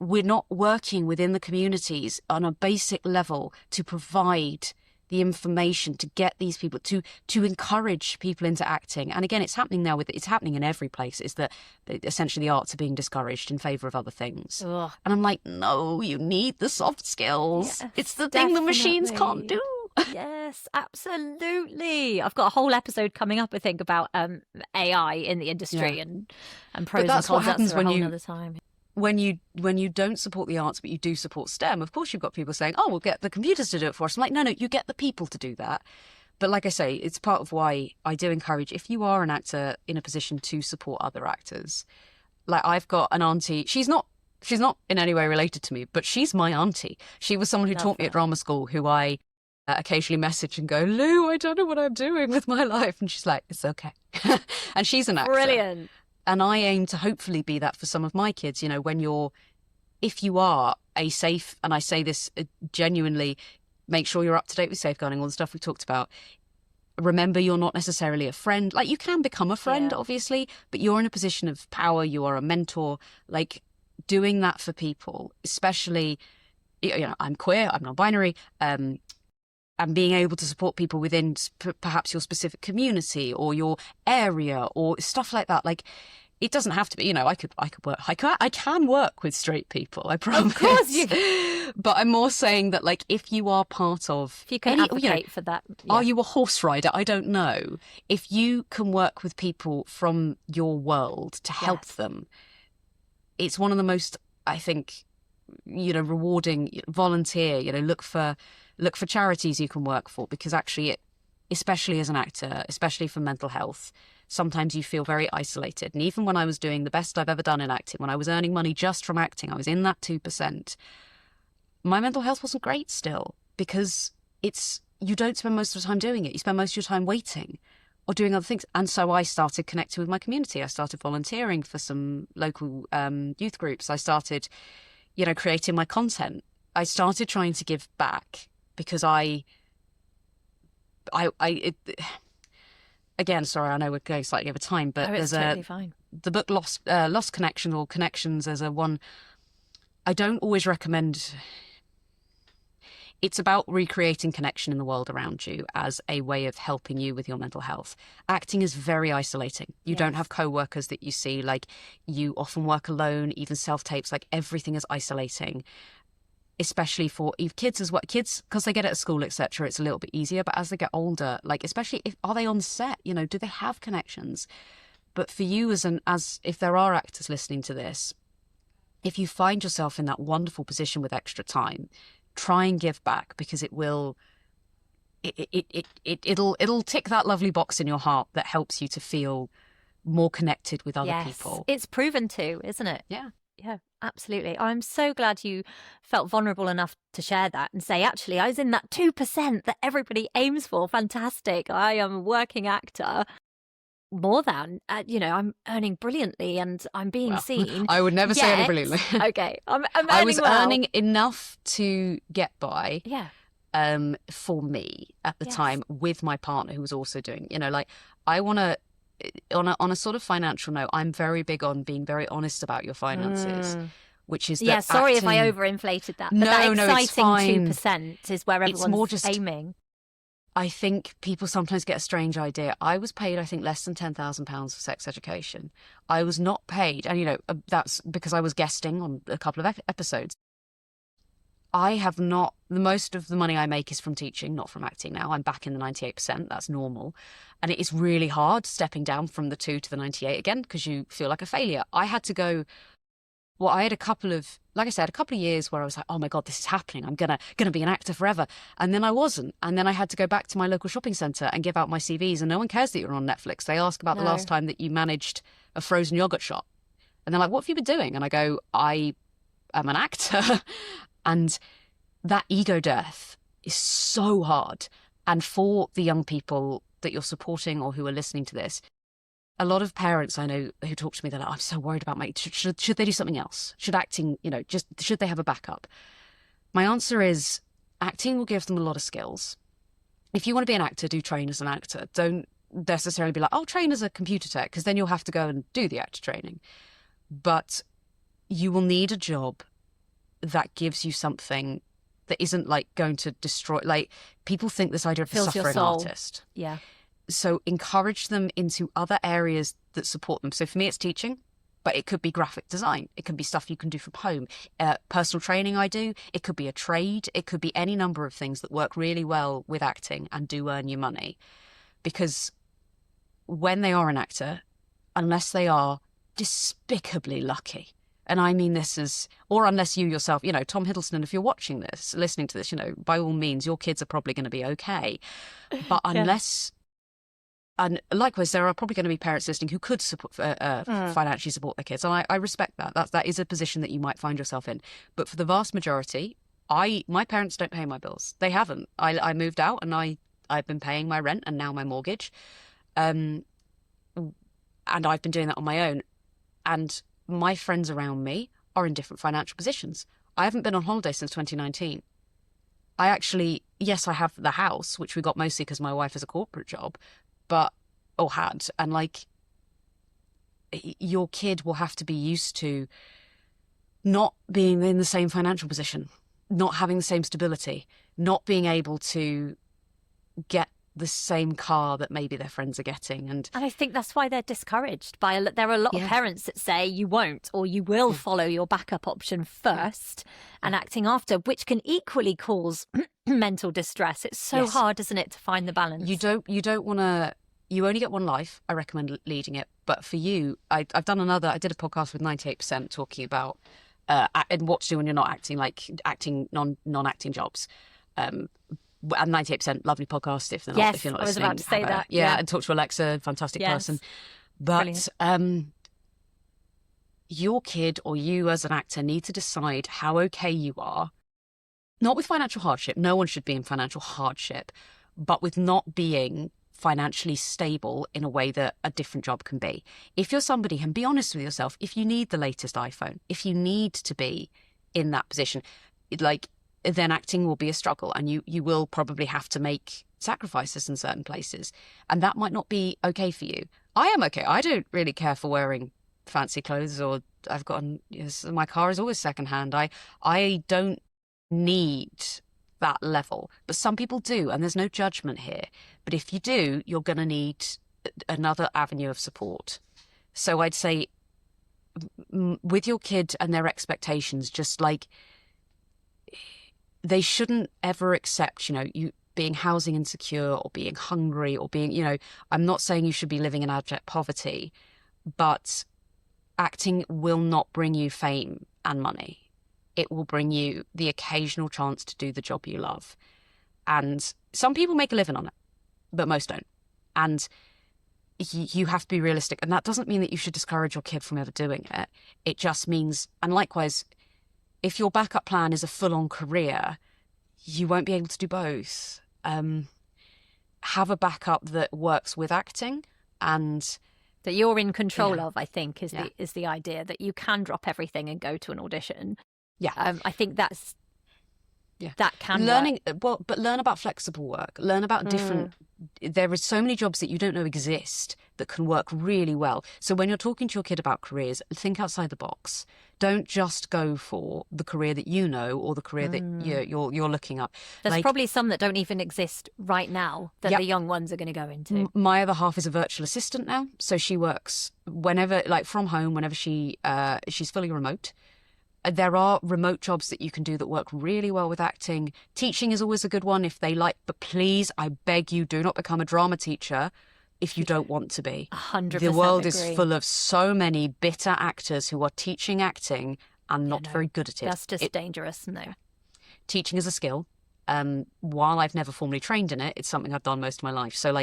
we're not working within the communities on a basic level to provide the information to get these people to encourage people into acting. And again, it's happening now it's happening in every place, is that essentially the arts are being discouraged in favour of other things. Ugh. And I'm like, no, you need the soft skills. Yes, it's the thing the machines can't do. Yes, absolutely. I've got a whole episode coming up, I think, about AI in the industry and pros and cons. That's what happens when you another time. When you don't support the arts, but you do support STEM, of course you've got people saying, we'll get the computers to do it for us. I'm like, no, you get the people to do that. But like I say, it's part of why I do encourage, if you are an actor in a position to support other actors. Like, I've got an auntie, she's not in any way related to me, but she's my auntie. She was someone who taught me at drama school, who I occasionally message and go, Lou, I don't know what I'm doing with my life. And she's like, it's okay. And she's an actor. Brilliant. And I aim to hopefully be that for some of my kids. If you are a safe, and I say this genuinely, make sure you're up to date with safeguarding, all the stuff we talked about. Remember, you're not necessarily a friend. Like, you can become a friend, obviously, but you're in a position of power. You are a mentor. Like, doing that for people, especially, I'm queer, I'm non-binary, and being able to support people within perhaps your specific community or your area or stuff like that. Like, it doesn't have to be, I could work. I can work with straight people, I promise. Of course you can. But I'm more saying that, like, if you are part of, if you can advocate for that, are you a horse rider? I don't know. If you can work with people from your world to help them, it's one of the most I think, rewarding, volunteer, look for charities you can work for, because actually especially as an actor, especially for mental health, sometimes you feel very isolated. And even when I was doing the best I've ever done in acting, when I was earning money just from acting, I was in that 2%. My mental health wasn't great still, because you don't spend most of the time doing it. You spend most of your time waiting or doing other things. And so I started connecting with my community. I started volunteering for some local youth groups. I started, creating my content. I started trying to give back, because again, sorry, I know we're going slightly over time, but it's totally fine. The book Lost Connections, or Connections, as a one. I don't always recommend. It's about recreating connection in the world around you as a way of helping you with your mental health. Acting is very isolating. You don't have co-workers that you see. Like, you often work alone, even self-tapes, like everything is isolating, especially for kids as well. Kids, because they get it at school, etc., it's a little bit easier. But as they get older, like, especially are they on set? Do they have connections? But for you as if there are actors listening to this, if you find yourself in that wonderful position with extra time, try and give back, because it'll tick that lovely box in your heart that helps you to feel more connected with other people. It's proven to, isn't it? Yeah, absolutely. I'm so glad you felt vulnerable enough to share that and say, actually, I was in that 2% that everybody aims for. Fantastic. I am a working actor. More than, I'm earning brilliantly and I'm being seen. I would never say earning brilliantly. Okay. I'm I was well. earning enough to get by. Yeah. For me at the time, with my partner, who was also doing, I want to, on a sort of financial note, I'm very big on being very honest about your finances. Which is sorry if I overinflated that. But that exciting 2% is where everyone's more just aiming. I think people sometimes get a strange idea. I was paid, I think, less than £10,000 for sex education. I was not paid, and that's because I was guesting on a couple of episodes. I have not, the most of the money I make is from teaching, not from acting now. I'm back in the 98%, that's normal. And it is really hard stepping down from the 2 to the 98 again, because you feel like a failure. I had to go, I had a couple of years where I was like, oh my God, this is happening. I'm gonna be an actor forever. And then I wasn't. And then I had to go back to my local shopping centre and give out my CVs. And no one cares that you're on Netflix. They ask about the last time that you managed a frozen yogurt shop. And they're like, what have you been doing? And I go, I am an actor. And that ego death is so hard. And for the young people that you're supporting or who are listening to this, a lot of parents I know who talk to me, they're like, I'm so worried about should they do something else? Should acting, should they have a backup? My answer is, acting will give them a lot of skills. If you want to be an actor, do train as an actor. Don't necessarily be like, I'll train as a computer tech, because then you'll have to go and do the actor training. But you will need a job that gives you something that isn't like going to destroy, like, people think this idea of a suffering artist. Yeah. So encourage them into other areas that support them. So for me, it's teaching, but it could be graphic design. It can be stuff you can do from home. Personal training I do. It could be a trade. It could be any number of things that work really well with acting and do earn you money. Because when they are an actor, unless they are despicably lucky, and I mean this as, or unless you yourself, Tom Hiddleston, if you're watching this, listening to this, by all means, your kids are probably going to be okay. But unless... And likewise, there are probably going to be parents listening who could support, financially support their kids. And I respect that. That is a position that you might find yourself in. But for the vast majority, my parents don't pay my bills. They haven't. I moved out and I've been paying my rent and now my mortgage. And I've been doing that on my own. And my friends around me are in different financial positions. I haven't been on holiday since 2019. I actually, yes, I have the house, which we got mostly because my wife has a corporate job. And like, your kid will have to be used to not being in the same financial position, not having the same stability, not being able to get the same car that maybe their friends are getting. And I think that's why they're discouraged by there are a lot of parents that say you won't, or you will follow your backup option first and acting after, which can equally cause mental distress. It's so hard, isn't it, to find the balance? You don't want to. You only get one life. I recommend leading it. But for you, I did a podcast with 98% talking about and what to do when you're not acting, like acting non-acting jobs. And 98%, lovely podcast. If they're not, Yes, if you're not I was listening, about to say that. Yeah, and talk to Alexa, fantastic Yes. person. But your kid or you as an actor need to decide how okay you are, not with financial hardship. No one should be in financial hardship, but with not being financially stable in a way that a different job can be. If you're somebody, and be honest with yourself, if you need the latest iPhone, if you need to be in that position, then acting will be a struggle, and you will probably have to make sacrifices in certain places, and that might not be okay for you. I am okay. I don't really care for wearing fancy clothes, or my car is always secondhand. I don't need that level, but some people do, and there's no judgment here. But if you do, you're going to need another avenue of support. So I'd say with your kid and their expectations, just like, they shouldn't ever accept, you being housing insecure or being hungry or being, I'm not saying you should be living in abject poverty, but acting will not bring you fame and money. It will bring you the occasional chance to do the job you love. And some people make a living on it, but most don't. And you have to be realistic. And that doesn't mean that you should discourage your kid from ever doing it. It just means, and likewise, if your backup plan is a full-on career, you won't be able to do both. Have a backup that works with acting and that you're in control of, I think, is the idea, that you can drop everything and go to an audition. Yeah. I think that can work. But learn about flexible work. Learn about different. There are so many jobs that you don't know exist that can work really well. So when you're talking to your kid about careers, think outside the box. Don't just go for the career that you know or the career that you're looking up. There's probably some that don't even exist right now that the young ones are going to go into. My other half is a virtual assistant now, so she works whenever, like from home, whenever she's fully remote. There are remote jobs that you can do that work really well with acting. Teaching is always a good one if they like, but please, I beg you, do not become a drama teacher if you don't want to be. 100% The world agree. is full of so many bitter actors who are teaching acting and not very good at it. That's just dangerous, no. Teaching is a skill. While I've never formally trained in it, it's something I've done most of my life. So,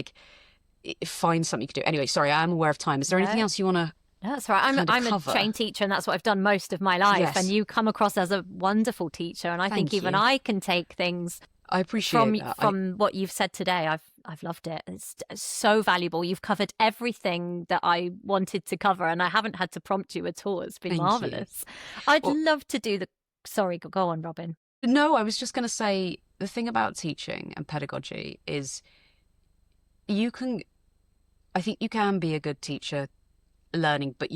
find something you can do. Anyway, sorry, I am aware of time. Is there anything else you want to... That's right. I'm a trained teacher, and that's what I've done most of my life. Yes. And you come across as a wonderful teacher, and I think even I can take things. I appreciate that. From what you've said today. I've loved it. It's so valuable. You've covered everything that I wanted to cover, and I haven't had to prompt you at all. It's been marvelous. I'd love to do the. Sorry, go on, Robyn. No, I was just going to say the thing about teaching and pedagogy is I think you can be a good teacher learning, but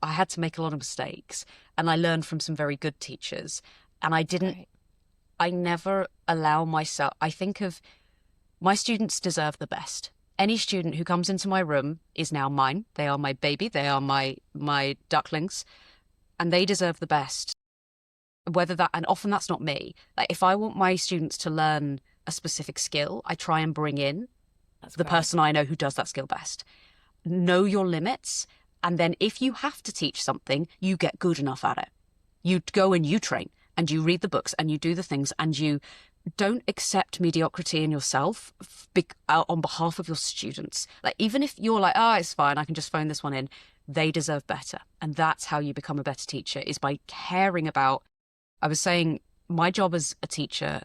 I had to make a lot of mistakes, and I learned from some very good teachers, and I never allow myself, I think of my students deserve the best. Any student who comes into my room is now mine. They are my baby. They are my ducklings, and they deserve the best. And often that's not me. Like, if I want my students to learn a specific skill, I try and bring in the person I know who does that skill best. Know your limits. And then if you have to teach something, you get good enough at it. You go and you train and you read the books and you do the things, and you don't accept mediocrity in yourself on behalf of your students. Like, even if you're like, it's fine, I can just phone this one in, they deserve better. And that's how you become a better teacher, is by caring about, I was saying, my job as a teacher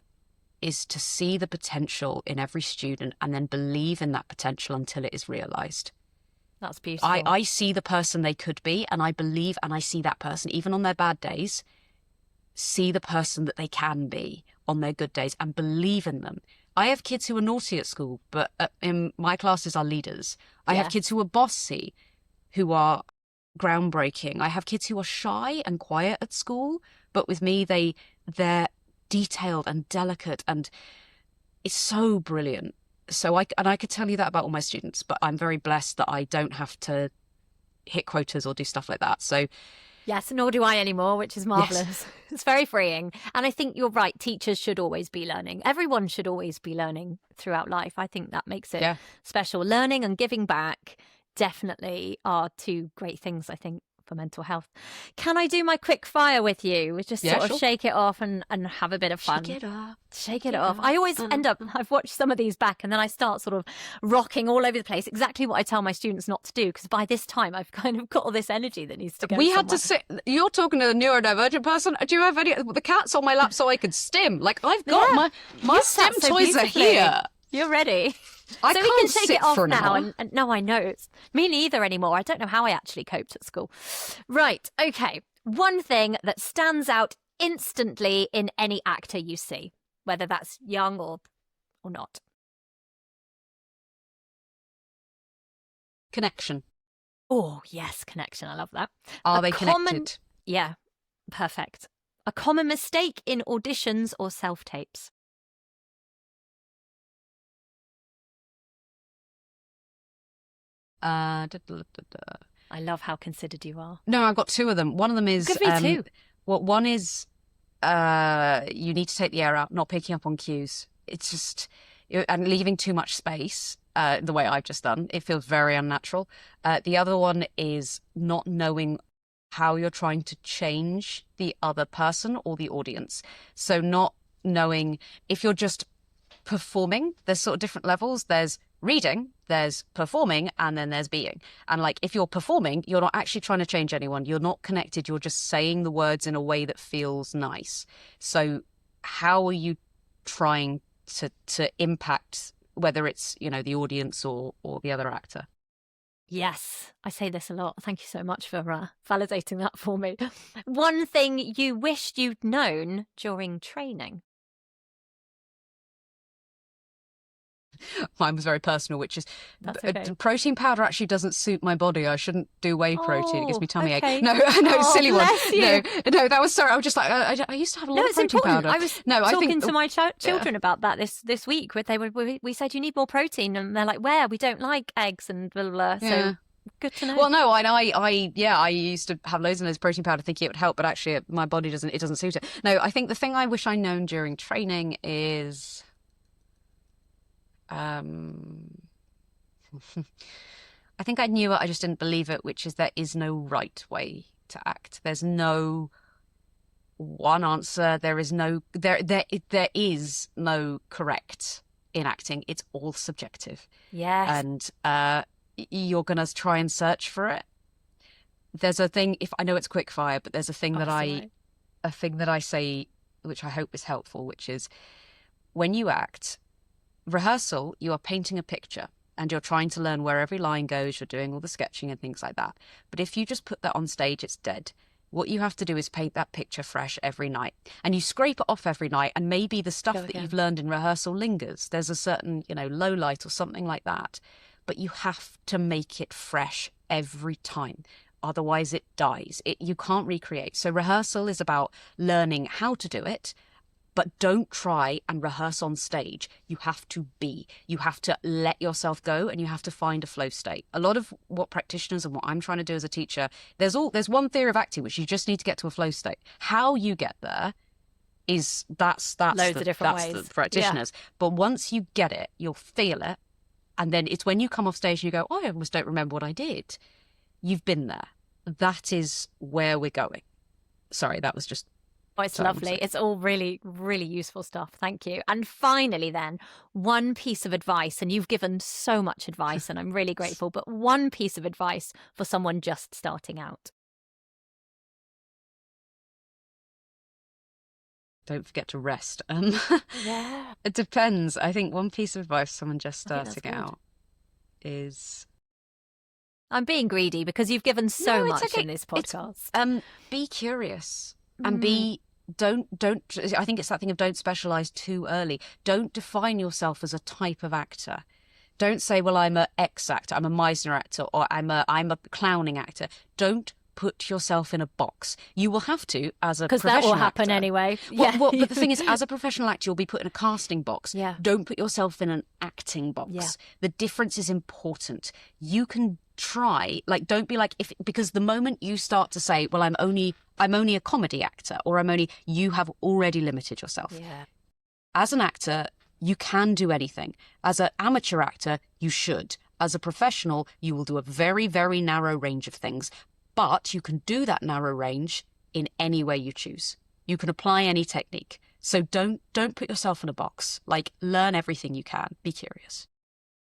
is to see the potential in every student and then believe in that potential until it is realised. That's beautiful. I see the person they could be, and I believe, and I see that person, even on their bad days, see the person that they can be on their good days and believe in them. I have kids who are naughty at school, but in my classes are leaders. I have kids who are bossy, who are groundbreaking. I have kids who are shy and quiet at school, but with me, they're detailed and delicate, and it's so brilliant. So I could tell you that about all my students, but I'm very blessed that I don't have to hit quotas or do stuff like that. So yes, nor do I anymore, which is marvellous. Yes. It's very freeing. And I think you're right. Teachers should always be learning. Everyone should always be learning throughout life. I think that makes it special. Learning and giving back definitely are two great things, I think, for mental health. Can I do my quick fire with you? We just sort of shake it off and have a bit of fun. Shake it off. I always end up, I've watched some of these back and then I start sort of rocking all over the place. Exactly what I tell my students not to do, because by this time I've kind of got all this energy that needs to go somewhere. Had to sit, you're talking to a neurodivergent person. Do you have any, the cat's on my lap so I could stim. Like, I've got my stim toys are here. You're ready. I so can't we can shake sit it off for an now. hour. And no, I know. It's me neither anymore. I don't know how I actually coped at school. Right. Okay. One thing that stands out instantly in any actor you see, whether that's young or not. Connection. Oh, yes, connection. I love that. Are they connected? Yeah, perfect. A common mistake in auditions or self-tapes. I love how considered you are. No, I've got two of them. One of them is... Give me two. One is you need to take the air out, not picking up on cues. It's just... And leaving too much space, the way I've just done. It feels very unnatural. The other one is not knowing how you're trying to change the other person or the audience. So not knowing if you're just performing, there's sort of different levels. There's reading, there's performing, and then there's being. And like, if you're performing, you're not actually trying to change anyone. You're not connected. You're just saying the words in a way that feels nice. So how are you trying to impact, whether it's, the audience or the other actor? Yes, I say this a lot. Thank you so much for validating that for me. One thing you wished you'd known during training. Mine was very personal, which is protein powder actually doesn't suit my body. I shouldn't do whey protein. It gives me tummy ache. No, silly one. No, that was sorry. I was just like, I used to have a lot of protein powder. I was talking to my children about that this week. We said you need more protein, and they're like, where? We don't like eggs and blah blah. So. Yeah. Good to know. Well, no, I used to have loads and loads of protein powder thinking it would help, but actually my body doesn't suit it. No, I think the thing I wish I'd known during training is... I think I knew it, I just didn't believe it, which is there is no right way to act. There's no one answer. There is no correct in acting. It's all subjective. Yes. And you're gonna try and search for it. There's a thing, if I know it's quick fire, but there's a thing that I say, which I hope is helpful, which is when you act, rehearsal, you are painting a picture and you're trying to learn where every line goes. You're doing all the sketching and things like that. But if you just put that on stage, it's dead. What you have to do is paint that picture fresh every night, and you scrape it off every night, and maybe the stuff that you've learned in rehearsal lingers. There's a certain, low light or something like that, but you have to make it fresh every time. Otherwise it dies. You can't recreate. So rehearsal is about learning how to do it, but don't try and rehearse on stage. You have to be. You have to let yourself go, and you have to find a flow state. A lot of what practitioners and what I'm trying to do as a teacher, there's one theory of acting, which you just need to get to a flow state. How you get there is that's loads of different ways. The practitioners. Yeah. But once you get it, you'll feel it, and then it's when you come off stage and you go, I almost don't remember what I did. You've been there. That is where we're going. Sorry, that was just... Oh, it's lovely. It's all really, really useful stuff. Thank you. And finally then, one piece of advice, and you've given so much advice and I'm really grateful, but one piece of advice for someone just starting out. Don't forget to rest. Yeah. It depends. I think one piece of advice for someone just starting out is... I'm being greedy because you've given so much in this podcast. Be curious. And don't, I think it's that thing of don't specialise too early. Don't define yourself as a type of actor. Don't say, well, I'm an X actor, I'm a Meisner actor, or I'm a clowning actor. Don't put yourself in a box. You will have to as a professional actor. Because that will happen anyway. Well, but the thing is, as a professional actor, you'll be put in a casting box. Yeah. Don't put yourself in an acting box. Yeah. The difference is important. You can try, don't be because the moment you start to say, well, I'm only a comedy actor, or you have already limited yourself. Yeah. As an actor, you can do anything. As an amateur actor, you should. As a professional, you will do a very, very narrow range of things. But you can do that narrow range in any way you choose. You can apply any technique. So don't put yourself in a box. Like, learn everything you can. Be curious.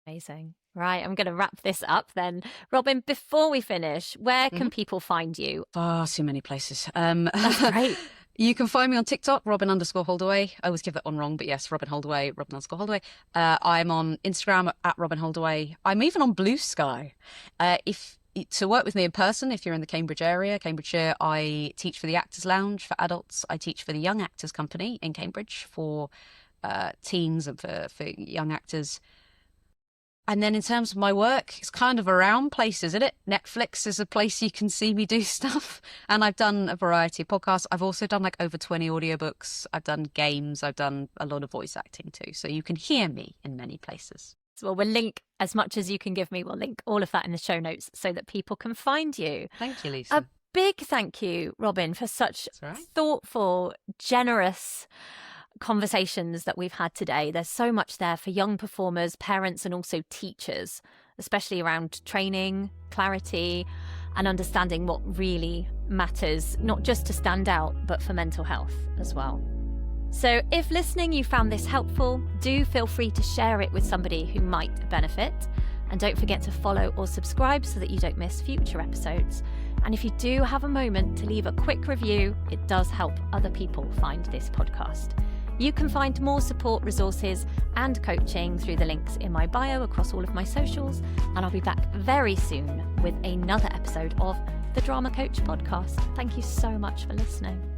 Amazing. Right, I'm going to wrap this up then. Robyn, before we finish, where can people find you? Far too many places. That's great. You can find me on TikTok, Robyn_Holdaway. I always give that one wrong, but yes, Robyn Holdaway, Robyn_Holdaway. I'm on Instagram at Robyn Holdaway. I'm even on Blue Sky. If to work with me in person, if you're in the Cambridge area, Cambridgeshire, I teach for the Actors Lounge for adults. I teach for the Young Actors Company in Cambridge for teens and for young actors. And then in terms of my work, it's kind of around places, isn't it? Netflix is a place you can see me do stuff. And I've done a variety of podcasts. I've also done like over 20 audiobooks. I've done games. I've done a lot of voice acting too. So you can hear me in many places. Well, we'll link as much as you can give me. We'll link all of that in the show notes so that people can find you. Thank you, Lisa. A big thank you, Robyn, for such thoughtful, generous conversations that we've had today. There's so much there for young performers, parents, and also teachers, especially around training, clarity, and understanding what really matters, not just to stand out, but for mental health as well. So if listening you found this helpful, do feel free to share it with somebody who might benefit. And don't forget to follow or subscribe so that you don't miss future episodes. And if you do have a moment to leave a quick review, it does help other people find this podcast. You can find more support resources and coaching through the links in my bio across all of my socials. And I'll be back very soon with another episode of the Drama Coach podcast. Thank you so much for listening.